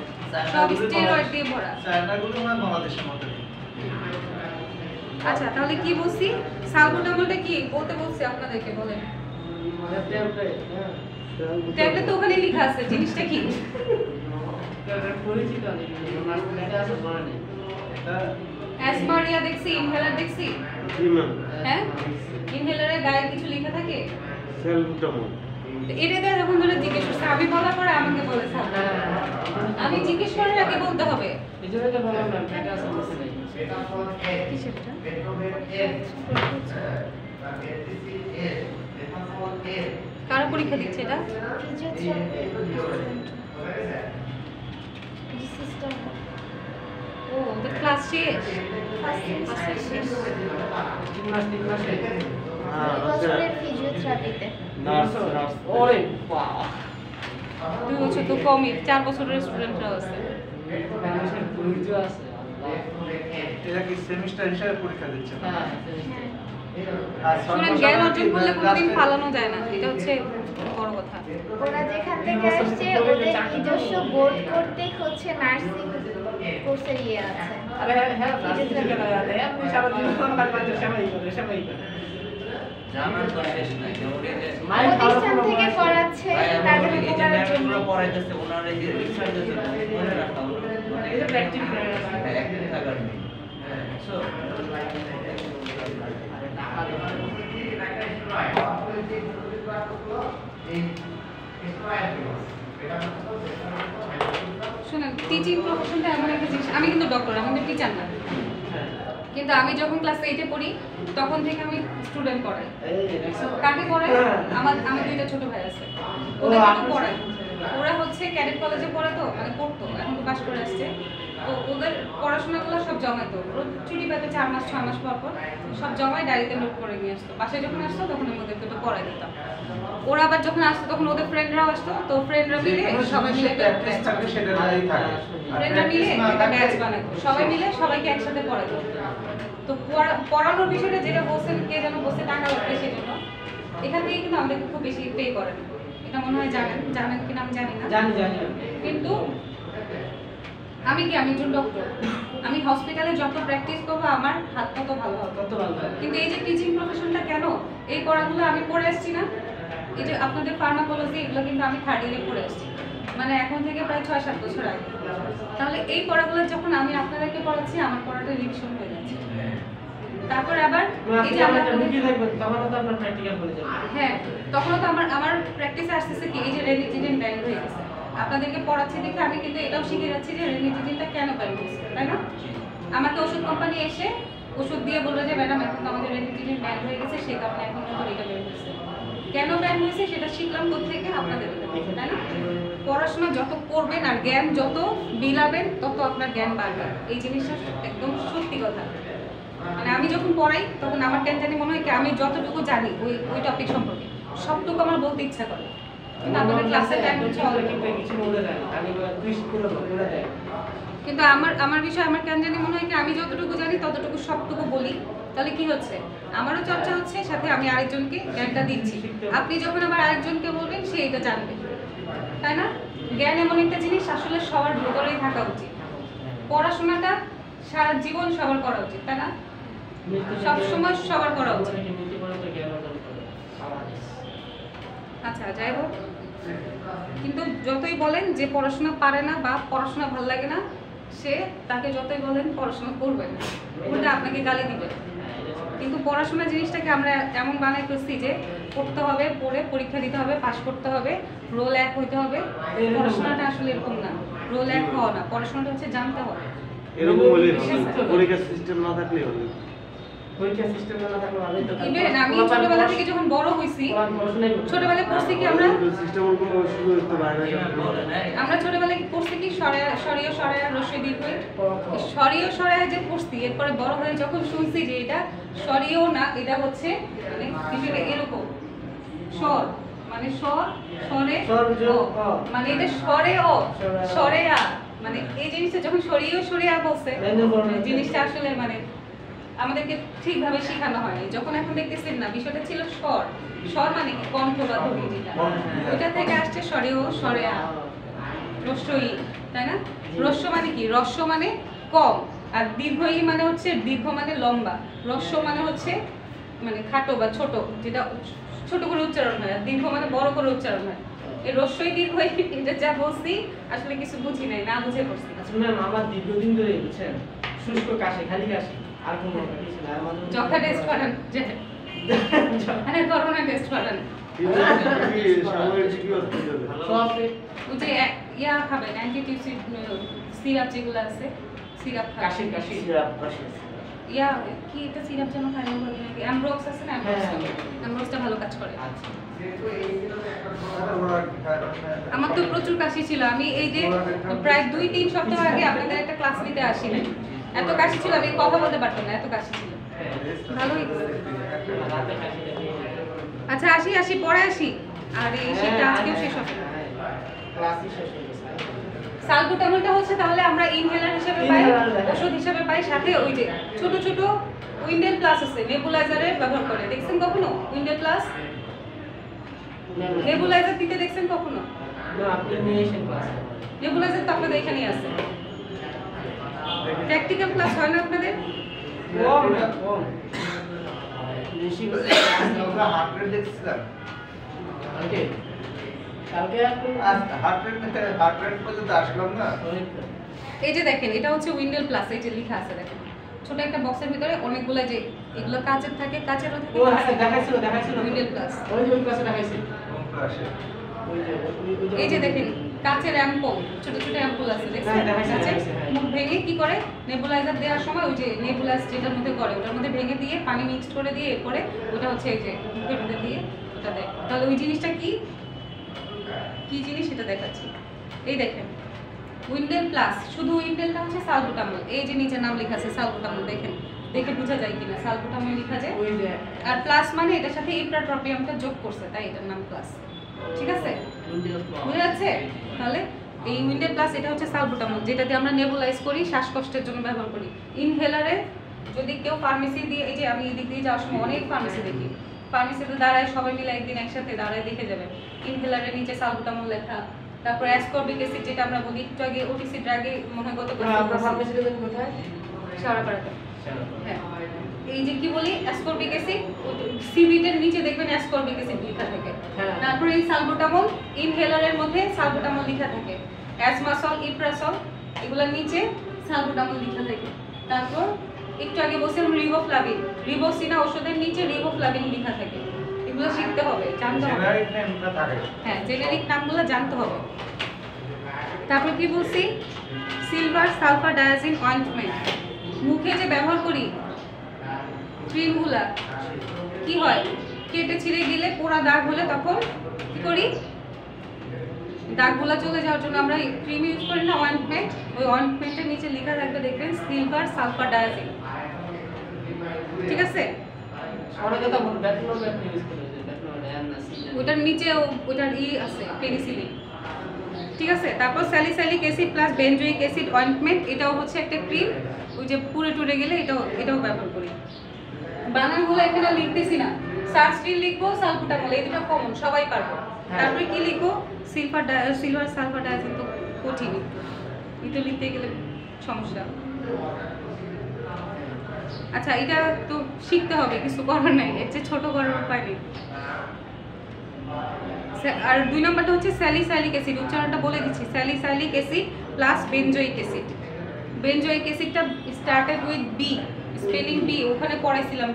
সব স্টেরয়েড দিয়ে ভরা। চায়নাগুলো আমার বাংলাদেশের মতো নেই। আচ্ছা, তাহলে কি বলছি? সালবুটামলটা কি বলতে বলছি আপনাদেরকে, বলেন। ট্যাবলেট তো ওখানে লেখা আছে, জিনিসটা কি? পরিচিত অনেক এটা আছে মনে নেই। এটা অ্যাসমারিয়া দেখছি, ইনহেলার দেখছি। জি ম্যাম, হ্যাঁ, ইনহেলারের গায়ে কিছু লেখা থাকে। সেলবুটামল। তো এটাতে যখন ধরে জিজ্ঞেস করছে, আমি বলার পরে আমাকে বলে স্যার, আমি জিজ্ঞেস করে আগে বলতে হবে। এই জন্য তো বললাম না এটা আছে মনে নেই। কিসেরটা? কারা পরীক্ষা দিচ্ছে এটা? ও, ওদের ক্লাস শেষ। শেষ। 3 মাসে হ্যাঁ, বছরের ফিজিওথেরাপিতে নার্স নার্স। ওরে বাবা 2 বছর তো কমই, 4 বছরের স্টুডেন্টরাও আছে। মানুষের পরিচিত আছে এরা কি সেমিস্টার হিসাবে পরীক্ষা দিচ্ছে না? হ্যাঁ আর ছয় শুনেন, মাস জ্ঞান আগে অর্জন কি করলে কোনোদিন লাস্টে- ফালানো যায় না, এটা হচ্ছে বড় কথা। ওরা যেখান থেকে আসছে ওদের নিজস্ব বোর্ড কর্তৃক হচ্ছে নার্সিং কোর্সের ইয়ে আছে। আরে হ্যাঁ ফিজিওথেরাপি করা যায় আপনি সারা দিন কোন কাজ করতে সবাই করে জানার তো শেষ নাই, যেমন এই যে মাইন্ড প্রতিষ্ঠান থেকে করাচ্ছে তাদের এই যে উপকারের জন্য। ম্যামগুলো পড়াইতেছে, ওনারা এই যে রিসার্চের জন্য মনে রাখতাম, এই যে প্র্যাকটিস করে অ্যাক্টিভ থাকার জন্য। So, শুনেন, টিচিং প্রফেশনটা এমন একটা জিনিস, আমি কিন্তু ডক্টর, আমি কিন্তু টিচার না, কিন্তু আমি যখন ক্লাস 8-এ পড়ি তখন থেকে আমি স্টুডেন্ট পড়াই। কাকে পড়াই? আমার 2টা ছোট ভাই আছে, ওদের কিন্তু পড়াই। ওরা হচ্ছে ক্যাডেট কলেজে পড়ে, তো মানে পড়তো, এখন তো পাশ করে আসছে। তো ওদের পড়াশোনাগুলো সব জমাইতো, ওরা ছুটি পেতে 4 মাস 6 মাস পর পর সব জমায় ডায়েরিতে নোট করে নিয়ে আসতো। বাসায় যখন আসতো তখন আমি ওদেরকে একটু পড়াই দিতাম। ওরা আবার যখন আসতো তখন ওদের ফ্রেন্ডরাও আসতো, তো ফ্রেন্ডরা মিলে সবাই মিলে প্র্যাকটিস থাকলে সেটা নাই থাকে। আর ফ্রেন্ডরা মিলে practice না একটা থাকলে- ব্যাচ বানাতো, সবাই মিলে সবাইকে একসাথে পড়াতো। তো পড়ানোর বিষয়টা যেটা বলছেন, কে যেন বলছে টাকা লাগবে, সেজন্য এখান থেকে কিন্তু আমাদেরকে খুব বেশি পে করেন, এটা মনে হয় জানেন কিনা আমি জানি না। জানি কিন্তু আমি একজন ডক্টর, আমি হসপিটালে যত প্র্যাকটিস করবো আমার হাত তত ভালো হবে। কত ভালো লাগে কিন্তু এই যে টিচিং প্রফেশনটা কেন, এই পড়াগুলো আমি পড়ে আসছি না, এই যে আপনাদের ফার্মাকোলজি এগুলো কিন্তু আমি 3rd ইয়ারে পড়ে আসছি, মানে এখন থেকে প্রায় 6-7 বছর আগে। তাহলে এই পড়াগুলো যখন আমি আপনাদেরকে পড়াচ্ছি, আমার পড়াটা রিভিশন হয়ে যাচ্ছে। তারপর আবার এই যে আমরা ঢুকি থাকবেন তখন তো আপনার প্র্যাকটিক্যাল করে যাবেন হ্যাঁ, তখনও তো আমার প্র্যাকটিসে আসতেছে কি, এই যে রেনিটিডিন ব্যান হয়ে গেছে, আপনাদেরকে পড়াচ্ছি দেখে আমি কিন্তু এটাও শিখে যাচ্ছি যে রেনিটিডিনটা কেন ব্যান হয়েছে, তাই না? আমাকে ওষুধ কোম্পানি এসে ওষুধ দিয়ে বললো যে ম্যাডাম এখন তো আমাদের রেনিটিডিন ব্যান হয়ে গেছে, সেই কারণে এখন নতুন এটা বের হয়েছে। কেন ব্যান হয়েছে সেটা শিখলাম কোত্থেকে? আপনাদের কাছে, তাই না? পড়াশোনা যত করবেন আর জ্ঞান যত বিলাবেন তত আপনার জ্ঞান বাড়বে, এই জিনিসটা একদম সত্যি কথা। মানে আমি যখন পড়াই তখন আমার কেন জানি মনে হয় কি আমি যতটুকু জানি ওই টপিক সম্পর্কে সবটুকু আমার বলতে ইচ্ছা করে, কিন্তু আমাদের ক্লাসের টাইম হচ্ছে অল্প। কিছু বলে দেয় আমি টুইস্ট করে দেয়। কিন্তু আমার বিষয় আমার কেন জানি মনে হয় কি আমি যতটুকু জানি ততটুকু সবটুকু বলি, তাহলে কি হচ্ছে আমারও চর্চা হচ্ছে, সাথে আমি আরেকজনকে জ্ঞানটা দিচ্ছি। আপনি যখন আবার আরেকজনকে বলবেন সে এটা জানবে, তাই না? জ্ঞান এমন একটা জিনিস আসলে সবার ভেতরেই থাকা উচিত। পড়াশোনাটা সারা জীবন সবার করা উচিত, তাই না? সব সময় সবার করা উচিত। আচ্ছা যাই হোক, কিন্তু যতই বলেন যে পড়াশোনা পারে না বা পড়াশোনা ভালো লাগে না, সে তাকে যতই বলেন পড়াশোনা করবে না, উল্টা আপনাকে গালি দিবে। কিন্তু পড়াশোনা জিনিসটাকে আমরা এমন বানাই করছি যে পড়তে হবে, পড়ে পরীক্ষা দিতে হবে, পাশ করতে হবে, রোল 1 হইতে হবে। পড়াশোনাটা আসলে এরকম না, রোল 1 হওয়া না, পড়াশোনাটা হচ্ছে জানতে হবে। এরকম হলেই হবে, পরীক্ষার সিস্টেম না থাকলেই হবে। পরীক্ষা সিস্টেম না থাকলে ভালোই তো। ইভেন আমি ছোটবেলা থেকে যখন বড় হইছি, ছোটবেলায় পড়ছি কি সিস্টেম ওরকম শুরু হতে বাইরে আমরা ছোটবেলায় পড়ছি কি সরিয় সরায়া রস্বই দীর্ঘই, সরিয় সরায়া যে পড়ছি, এরপরে বড় হয়ে যখন শুনছি যে এটা সরিয় না, এটা হচ্ছে মানে বিষয়টা এরকম স্বর, মানে স্বর সরে ও, মানে এটা সরে ও সরে আ, মানে এই জিনিসটা যখন সরিয় সরিয়া বলছে জিনিসটা আসলে মানে আমাদেরকে ঠিকভাবে শেখানো হয়নি। যখন এখন দেখতেছেন না বিষয়টা ছিল স্বর, স্বর মানে কি কণ্ঠ বা ধ্বনি, যেটা ওইটা থেকে আসছে সরেও সরে আ রস্বই, তাই না? রস্ব মানে কি? রস্ব মানে কম, আর দীর্ঘই মানে হচ্ছে দীর্ঘ মানে লম্বা, রস্ব মানে হচ্ছে মানে খাটো বা ছোট, যেটা ছোট করে উচ্চারণ হয়, আর দীর্ঘ মানে বড় করে উচ্চারণ হয়। এই রস্বই দীর্ঘই এটা যা বলছি আসলে কিছু বুঝি নাই, না বুঝে পড়ছি। আচ্ছা ম্যাম, আমার দীর্ঘদিন ধরে বুঝছেন শুষ্ক কাশি, খালি কাশি, আর কোনো কিছু না। আমাদের যক্ষা টেস্ট করেন, যে আরে করোনা টেস্ট করেন, সব ওই যে ইয়া খাবেন অ্যান্টিটিউসিড সিরাপ যেগুলো আছে, সিরাপ কাশি কাশি কাশি। ইয়া কি এটা সিরাপ যেন খাই না, অ্যামব্রক্স আছে না, অ্যামব্রক্সটা ভালো কাজ করে। আচ্ছা আমার তো প্রচুর কাশি ছিল, আমি এই যে প্রায় 2-3 সপ্তাহ আগে আপনাদের একটা ক্লাস নিতে আসি নাই, এত কাশি ছিল আমি কথা বলতে পারতাম না, এত কাশি ছিল। ভালোই। আচ্ছা আসি পরে আসি, আর এই শীতটা আজকেও শেষ হবে। ক্লাসই শেষ হয়ে গেছে। সালবুটামলটা হচ্ছে তাহলে আমরা ইনহেলার হিসেবে পাই, ওষুধ হিসেবে পাই, সাথে ওই যে ছোট ছোট উইন্ডেল প্লাস আছে নেবুলাইজারে ব্যবহার করে, দেখছেন কখনো উইন্ডেল প্লাস নেবুলাইজার দিতে দেখছেন কখনো? না, আপনি নিয়ে এসেন ক্লাসে। নেবুলাইজার তো আপনাদের এখানেই আছে। প্র্যাকটিক্যাল ক্লাস হয় না আপনাদের? কম না, কম। বেশি আমরা হার্ট রেট দেখছিলাম, কালকে এখন হার্ট রেট পর্যন্ত আসলাম না। এই যে দেখেন এটা হচ্ছে উইন্ডেল প্লাস, এই যে লেখা আছে দেখেন ছোট একটা বক্সের ভিতরে অনেকগুলো, যে এগুলো কাচের থাকে, কাচেরও থাকে, ও হ্যাঁ, দেখাইছিল উইন্ডেল প্লাস। ওই যে ওই ক্লাসে দেখাইছিল। কোন ক্লাসে? এই যে দেখেন কাচের অ্যাম্পল, ছোট ছোট অ্যাম্পল আছে দেখছেন, হ্যাঁ, দেখাইছে, কাচের দেখাইছে, হ্যাঁ। মুখ ভেঙে কি করে নেবুলাইজার দেওয়ার সময় ওই যে নেবুলাস যেটার মধ্যে করে ওটার মধ্যে ভেঙে দিয়ে পানি মিক্সড করে দিয়ে এরপরে ওটা হচ্ছে এই যে মুখের মধ্যে দিয়ে ওটা দেয়। তাহলে ওই জিনিসটা কি কি জিনিস সেটা দেখাচ্ছি। এই দেখেন উইন্ডেল প্লাস, শুধু উইন্ডেলটা হচ্ছে সালবুটামল, এই যে নিচে নাম লেখা আছে সালবুটামল, দেখেন দেখে বোঝা যায় কিনা সালবুটামল লেখা যায়, ওই যে আর প্লাস মানে এটার সাথে ইপ্রাট্রপিয়ামটা যোগ করছে তাই এটার নাম প্লাস। ঠিক আছে, বুঝা যাচ্ছে? তাহলে এই উইন্ডেল প্লাস এটা হচ্ছে সালবুটামল, যেটা দিয়ে আমরা নেবুলাইজ করি, শ্বাসকষ্টের জন্য ব্যবহার করি। ইনহেলারে যদি কেউ ফার্মেসি দিয়ে, এই যে আমি এদিক দিয়ে যাওয়ার সময় অনেক ফার্মেসি দেখি, ফার্মেসিতে দাঁড়ায় সবাই মিলে একদিন একসাথে দাঁড়ায় দেখে যাবেন ইনহেলারের নিচে সালবুটামল লেখা, তারপর অ্যাসকর্বিক অ্যাসিড যেটা আমরা বলি একটু আগে ওটিসি ড্রাগে মনে হয় গত আপনার ফার্মেসিতে দেন কোথায়? সারাপাড়াতে। হ্যাঁ, এই যে কি বলি অ্যাসকর্বিক অ্যাসিড, সিভিটের নিচে দেখবেন অ্যাসকর্বিক অ্যাসিড লেখা থাকে। হ্যাঁ। তারপর এই সালবুটামল ইনহেলারের মধ্যে সালবুটামল লেখা থাকে, অ্যাজমাসল, ইপ্রাসল এগুলোর নিচে সালবুটামল লেখা থাকে। তারপর একটু আগে বলছিলাম রিবোফ্লাভিন, রিবোসিনা ওষুধের নিচে রিবোফ্লাভিন লেখা থাকে। এগুলো শিখতে হবে, জানতে হবে। জেনারিক নেমটা থাকে। হ্যাঁ, জেনারিক নামগুলো জানতে হবে। তারপর কি বলছি, সিলভার সালফার ডায়াজিন অয়েন্টমেন্ট, মুখে যে ব্যবহার করি ক্রিমগুলা, কি হয় কেটে ছিঁড়ে গেলে পোড়া দাগ হলে তখন কি করি, দাগগুলা চলে যাওয়ার জন্য আমরা ক্রিম ইউজ করি না, অয়েন্টমেন্ট। ওই অয়েন্টমেন্টের নিচে লেখা থাকবে দেখবেন সিলভার সালফার ডায়াজিন। ঠিক আছে, অনেকে তো ব্যাটনো ইউজ করে, ওটার নিচে ওটার আছে পেনিসিলিন, ঠিক আছে। তারপর salicylic acid plus benzoic acid ointment, এটাও হচ্ছে একটা ক্রিম, ওই যে পুরে টুরে গেলে এটাও ব্যবহার করি। বানানগুলো এখানে লিখতেছি না, সানস্ক্রিন লিখবো, সালবুটামল, এই দুটো কমন সবাই পারবো। তারপরে কি লিখবো, সিলভার সালফার ডাইঅক্সাইড, তো কঠিন একটু লিখতে গেলে সমস্যা। আচ্ছা এটা তো শিখতে হবে, কিছু করার নাই, এর চেয়ে ছোট করার উপায় নেই। আর 2 নম্বরটা হচ্ছে স্যালিসাইলিক অ্যাসিড, উচ্চারণটা বলে দিচ্ছি, salicylic acid plus benzoic acid. Benzoic অ্যাসিডটা started with B, spelling B, ওখানে পড়াইছিলাম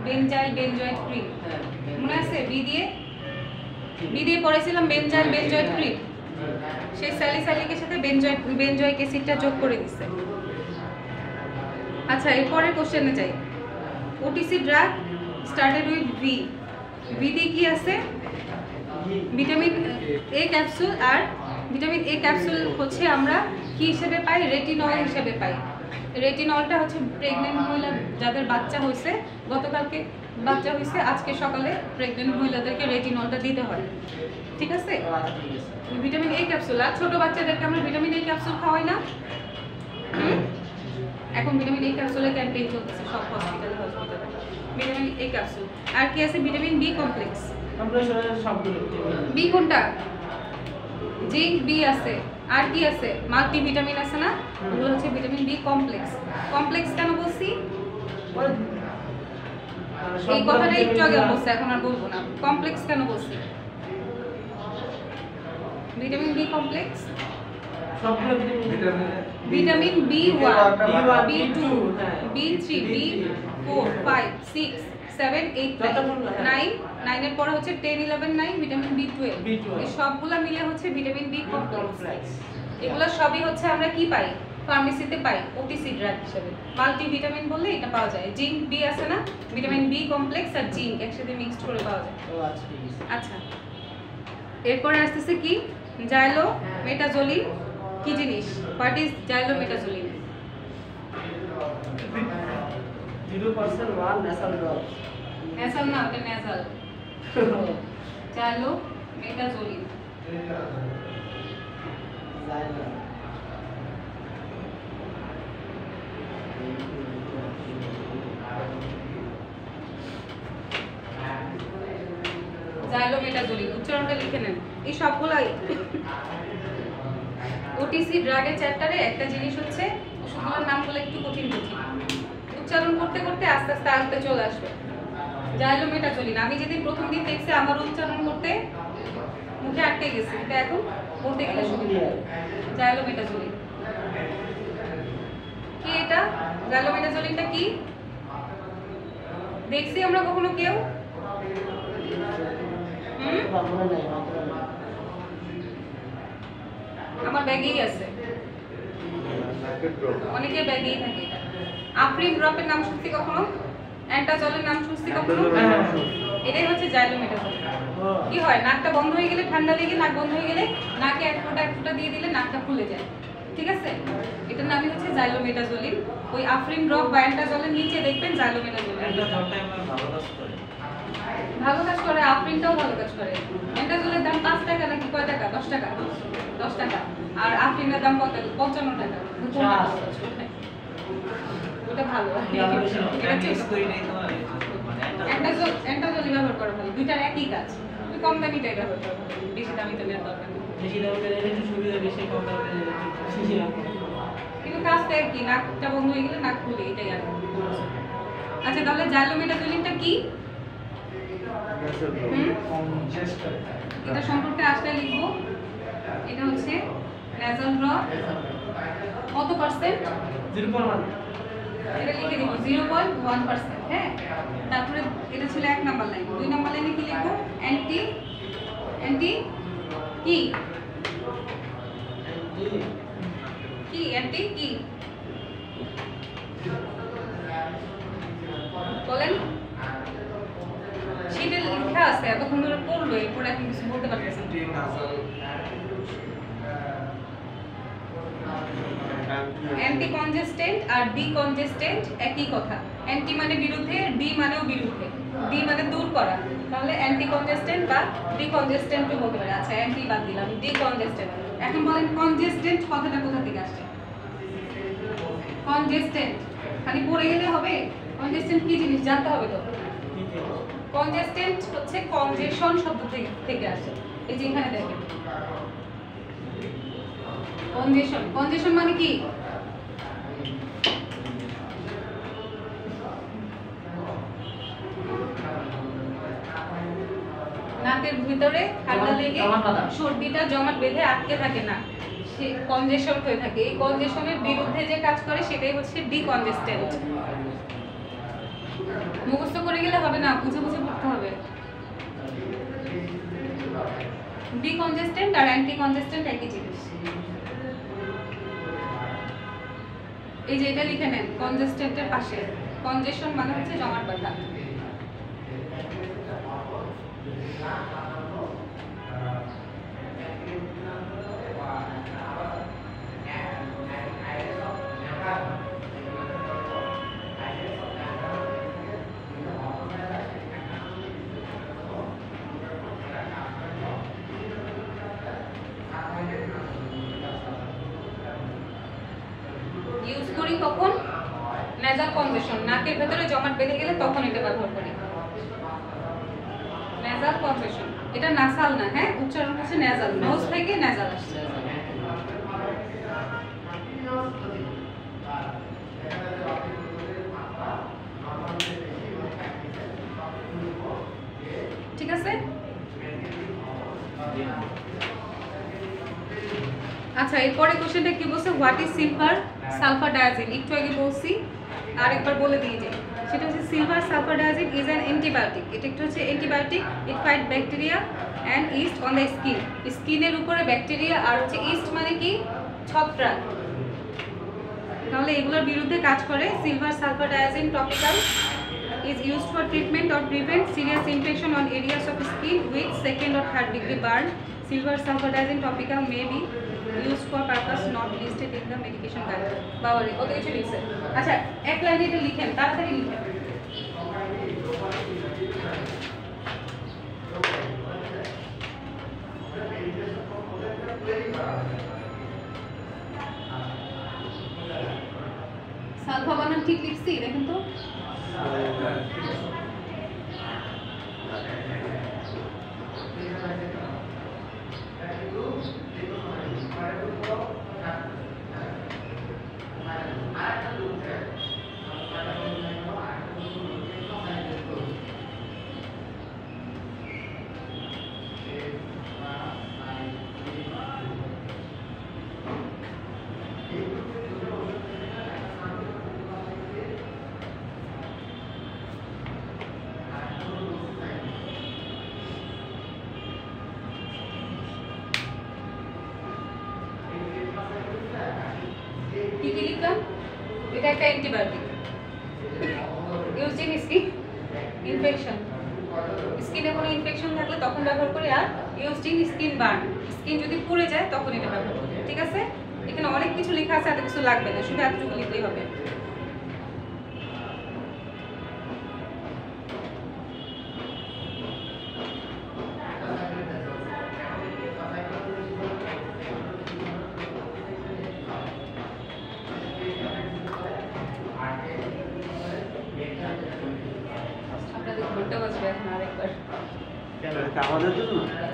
বেনজাইল বেনজয়েড ক্রিম, মনে আছে? বি দিয়ে পড়াইছিলাম বেনজাইল বেনজয়েড ক্রিম, সেই স্যালিসাইলিকের সাথে বেনজোইক অ্যাসিডটা যোগ করে দিচ্ছে। আচ্ছা এরপরে কোশ্চেনে যাই। OTC drug started with V, V দিয়ে কি আছে? ভিটামিন এ ক্যাপসুল, আর ভিটামিন এ ক্যাপসুল হচ্ছে আমরা কি হিসেবে পাই? রেটিনল হিসেবে পাই। রেটিনলটা হচ্ছে প্রেগনেন্ট মহিলা যাদের বাচ্চা হয়েছে, গতকালকে বাচ্চা হয়েছে, আজকে সকালে প্রেগনেন্ট মহিলাদেরকে রেটিনলটা দিতে হয়, ঠিক আছে? Vitamin A capsule. আর ছোট বাচ্চাদেরকে আমরা ভিটামিন এ ক্যাপসুল খাওয়াই না? এখন ভিটামিন এ ক্যাপসুলের ক্যাম্পেইন চলতেছে সব হসপিটালে ভিটামিন এ ক্যাপসুল। আর কি আছে? Vitamin B complex. বি কোনটা? জিঙ্ক বি আছে, আর কি আছে? মাল্টিভিটামিন আছে না, ওগুলো হচ্ছে ভিটামিন বি কমপ্লেক্স। কমপ্লেক্স কেন বলছি? এই কথাটা একটু আগে বলছি, এখন আর বলবো না। কমপ্লেক্স কেন বলছি? Vitamin B complex, vitamin B1, B2, B3, B4, 5, 6, 7, 8, 9, 9 এর পরে হচ্ছে 10, 11, 9 ভিটামিন B12, এই সবগুলা মিলে হচ্ছে ভিটামিন বি কমপ্লেক্স। এগুলো সবই হচ্ছে আমরা কি পাই? ফার্মেসিতে পাই ওটিসি ড্রাগ হিসেবে। মাল্টিভিটামিন বললে এটা পাওয়া যায়। জিঙ্ক বি আছে না, ভিটামিন বি কমপ্লেক্স আর জিঙ্ক একসাথে মিক্সড করে পাওয়া যায়। আচ্ছা এরপরে আসতেছে কি? জাইলো মেটাজোলিন। কি জিনিস? What is xylometazoline? 0% 1 nasal drops. Nasal না, ওটা নেসাল। জাইলো মেটাজোলিন। জাইলোমেটাজোলিন, উচ্চারণটা লিখে নেন। এই সবগুলাই ওটিসি ড্রাগের চ্যাপ্টারে একটা জিনিস হচ্ছে ওষুধগুলোর নামগুলো একটু কঠিন উচ্চারণ করতে করতে আস্তে আস্তে আয়ত্তে চলে আসবে। জাইলোমেটাজোলিন, আমি যেদিন প্রথম দিন দেখছি আমার উচ্চারণ করতে মুখে আটকে গেছে, এটা এখন বলতে গেলে সুবিধা। জাইলোমেটাজোলিন কি? এটা জাইলোমেটাজোলিনটা কি দেখছি আমরা কখনো কেউ? আমার ব্যাগেই আছে, অনেকে ব্যাগেই থাকে। আফরিন ড্রপের নাম শুনছি কখনো? অ্যান্টাজলের নাম শুনছি কখনো? এটাই হচ্ছে জাইলোমেটাজোলিন। কি হয়? নাকটা বন্ধ হয়ে গেলে, ঠান্ডা লেগে নাক বন্ধ হয়ে গেলে নাকে এক ফোঁটা দিয়ে দিলে নাকটা খুলে যায়, ঠিক আছে? এটার নামই হচ্ছে জাইলোমেটাজোলিন। ওই আফরিন ড্রপ বা অ্যান্টাজলের নিচে দেখবেন জাইলোমেটাজোলিন। ভালো কাজ করে, আফরিনটাও ভালো কাজ করে। অ্যান্টাজলের দাম 5 টাকা নাকি কয় টাকা? 10 টাকা, 10 টাকা। আর আফরিনের দাম কত? 55 টাকা। ওটা ভালো, এটা ঠিক। অ্যান্টাজল ব্যবহার করা ভালো, দুইটার একই কাজ। তুমি কম দামিটাই ব্যবহার করো, বেশি দামি তো নেওয়ার দরকার নেই। বেশি দাম পেলে একটু সুবিধা, বেশি কম দাম পেলে একটু বেশি দাম। কিন্তু কাজটা কি? নাকটা বন্ধ হয়ে গেলে নাক খুলে, এটাই আর। আচ্ছা তাহলে জাইলোমেটাজোলিনটা কি? এটা সম্পর্কে আসলে লিখবো। এটা হচ্ছে নেজাল ড্রপ, কত পার্সেন্ট? 0.1। এটা লিখে দিব 0.1%। হ্যাঁ, তারপরে এটা ছিল 1 নাম্বার লাইন। 2 নাম্বার লাইনে কি লিখবো? অ্যান্টি কি কি অ্যান্টি কি বলেন? শীটে লেখা আছে, এতক্ষণ ধরে পড়লো, এরপর এখন কিছু বলতে পারতেছি না। অ্যান্টি কনজেস্টেন্ট আর ডিকনজেস্টেন্ট একই কথা। অ্যান্টি মানে বিরুদ্ধে, ডি মানেও বিরুদ্ধে। ডি মানে দূর করা, তাহলে অ্যান্টি কনজেস্টেন্ট বা ডিকনজেস্টেন্টও বলতে পারে। আচ্ছা অ্যান্টি বাদ দিলাম, ডিকনজেস্টেন্ট। এখন বলেন কনজেস্টেন্ট কথাটা কোথা থেকে আসছে? কনজেস্টেন্ট খালি পড়ে গেলে হবে? কনজেস্টেন্ট কি জিনিস জানতে হবে তো। কনজেস্টেন্ট হচ্ছে কনজেশন শব্দ থেকে আসে। এই যে এখানে দেখেন কনজেশন, কনজেশন মানে কি? নাকের ভিতরে ঠান্ডা লেগে সর্দিটা জমাট বেঁধে আটকে থাকে না, সে কনজেশন হয়ে থাকে। এই কনজেশনের বিরুদ্ধে যে কাজ করে সেটাই হচ্ছে ডিকনজেস্টেন্ট। মুখস্থ করে গেলে হবে না, বুঝে বুঝে পড়তে হবে। ডিকনজেস্টেন্ট আর অ্যান্টি কনজেস্টেন্ট একই জিনিস। এই যে এটা লিখে নেন কনজেস্টেন্টের পাশে। কনজেশন মানে হচ্ছে জমাট বাঁধা। ইউজ করি কখন? নেজাল কনজেশন, নাকের ভেতরে জমাট বেঁধে গেলে তখন এটা ব্যবহার করি। নেজাল কনজেশন, এটা নাসাল না, হ্যাঁ উচ্চারণ হচ্ছে নেজাল, নোজ থেকে নেজাল আসছে। ঠিক আছে? আচ্ছা এরপরে কোশ্চেনটা কি বলছে? What is silver sulphur diazine? একটু আগে বলছি আর একবার বলে দিয়ে যাই। সেটা হচ্ছে silver sulphur diazine is an antibiotic. এটা একটা হচ্ছে antibiotic. It fight bacteria and east on the skin. স্কিনের উপরে ব্যাকটেরিয়া আর হচ্ছে ইস্ট মানে কি? ছত্রাক। তাহলে এগুলোর বিরুদ্ধে কাজ করে। Silver sulphur diazine topical is used for treatment or prevent serious infection on areas of skin with second or third degree burn. Silver sulfur diazine topical may be used for purpose not listed in the medication guide. বাবারে কত কিছু লিখছে। আচ্ছা এক লাইনে এটা লিখেন, তাড়াতাড়ি লিখেন। সালফা বানান ঠিক লিখছি দেখেন তো। কি কি লিখলাম? এটা একটা antibiotic used in skin infection. স্কিনে কোনো ইনফেকশন থাকলে তখন ব্যবহার করি। Are used in skin burn, skin যদি পুড়ে যায় তখন এটা ব্যবহার করি। ঠিক আছে? এখানে অনেক কিছু লেখা আছে, এত কিছু লাগবে না, শুধু এতটুকু লিখলেই হবে। আপনাদের ঘন্টা বাজবে এখন আরেকবার। আমাদের জন্য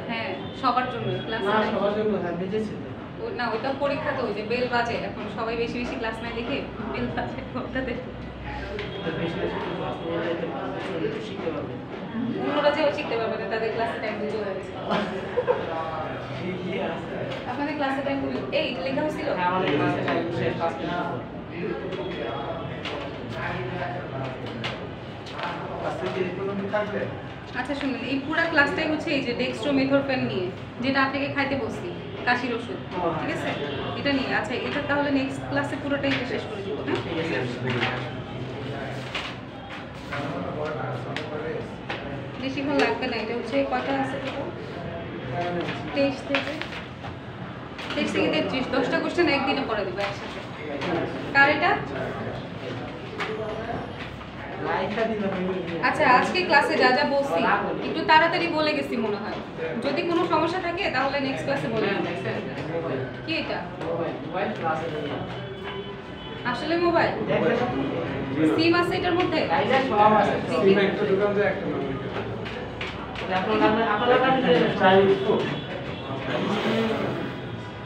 হ্যাঁ সবার জন্য ক্লাস না, সবার জন্য হ্যাঁ বেঁচেছে তো। না ওইটা পরীক্ষা তো, ওই যে বেল বাজে এখন সবাই বেশি বেশি ক্লাস নাই দেখে বেল বাজে ঘন্টাতে। তো বেশি বেশি ক্লাস নিয়ে যাইতে পারবে, একটু শিখতে পারবে। অন্যরা যেও শিখতে পারবে না, তাদের ক্লাসে টাইম দিতে হবে। আপনাদের ক্লাসে টাইম এই লেখা হয়েছিল? হ্যাঁ আমাদের ক্লাসে টাইম শেষ 5 মিনিট পর। আজকে ইকোনমি থাকবে। আচ্ছা শুনুন, এই পুরো ক্লাসটাই হচ্ছে এই যে ডেক্সট্রোমেথরফেন নিয়ে, যেটা আপনাকে খাইতে বলছি, কাশির ওষুধ। ঠিক আছে? এটা নিয়ে। আচ্ছা এটা তাহলে নেক্সট ক্লাসে পুরোটাই শেষ করে দিব। হ্যাঁ বেশিক্ষণ লাগবে না। এটা হচ্ছে কয়টা আছে? 23 থেকে 33, 10টা কোশ্চেন একদিনে পড়ে দেবো একসাথে। কার এটা? লাইফটা দিলে আচ্ছা আজকে ক্লাসে যা যা বলছি একটু তাড়াতাড়ি বলে গেছি মনে হয়। যদি কোনো সমস্যা থাকে তাহলে নেক্সট ক্লাসে বলে দেব। কি এটা মোবাইল ক্লাসে আসলে মোবাইল সিম আছে এটার মধ্যে? গাইডা সব আছে সিম একটা দোকান থেকে একটা নাম লিখে দাও। আপনারা চাইনিজ ফুড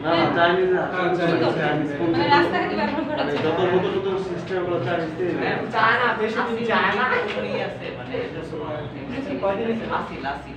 না না চাইনিজ না মানে রাস্তাঘাটে ব্যবহার করা যায়। যত নতুন নতুন সিস্টেম গুলো চাইনিজ দিয়ে চায়না বেশি দিন চায়না ওই আছে মানে কয়দিন আছে লাসি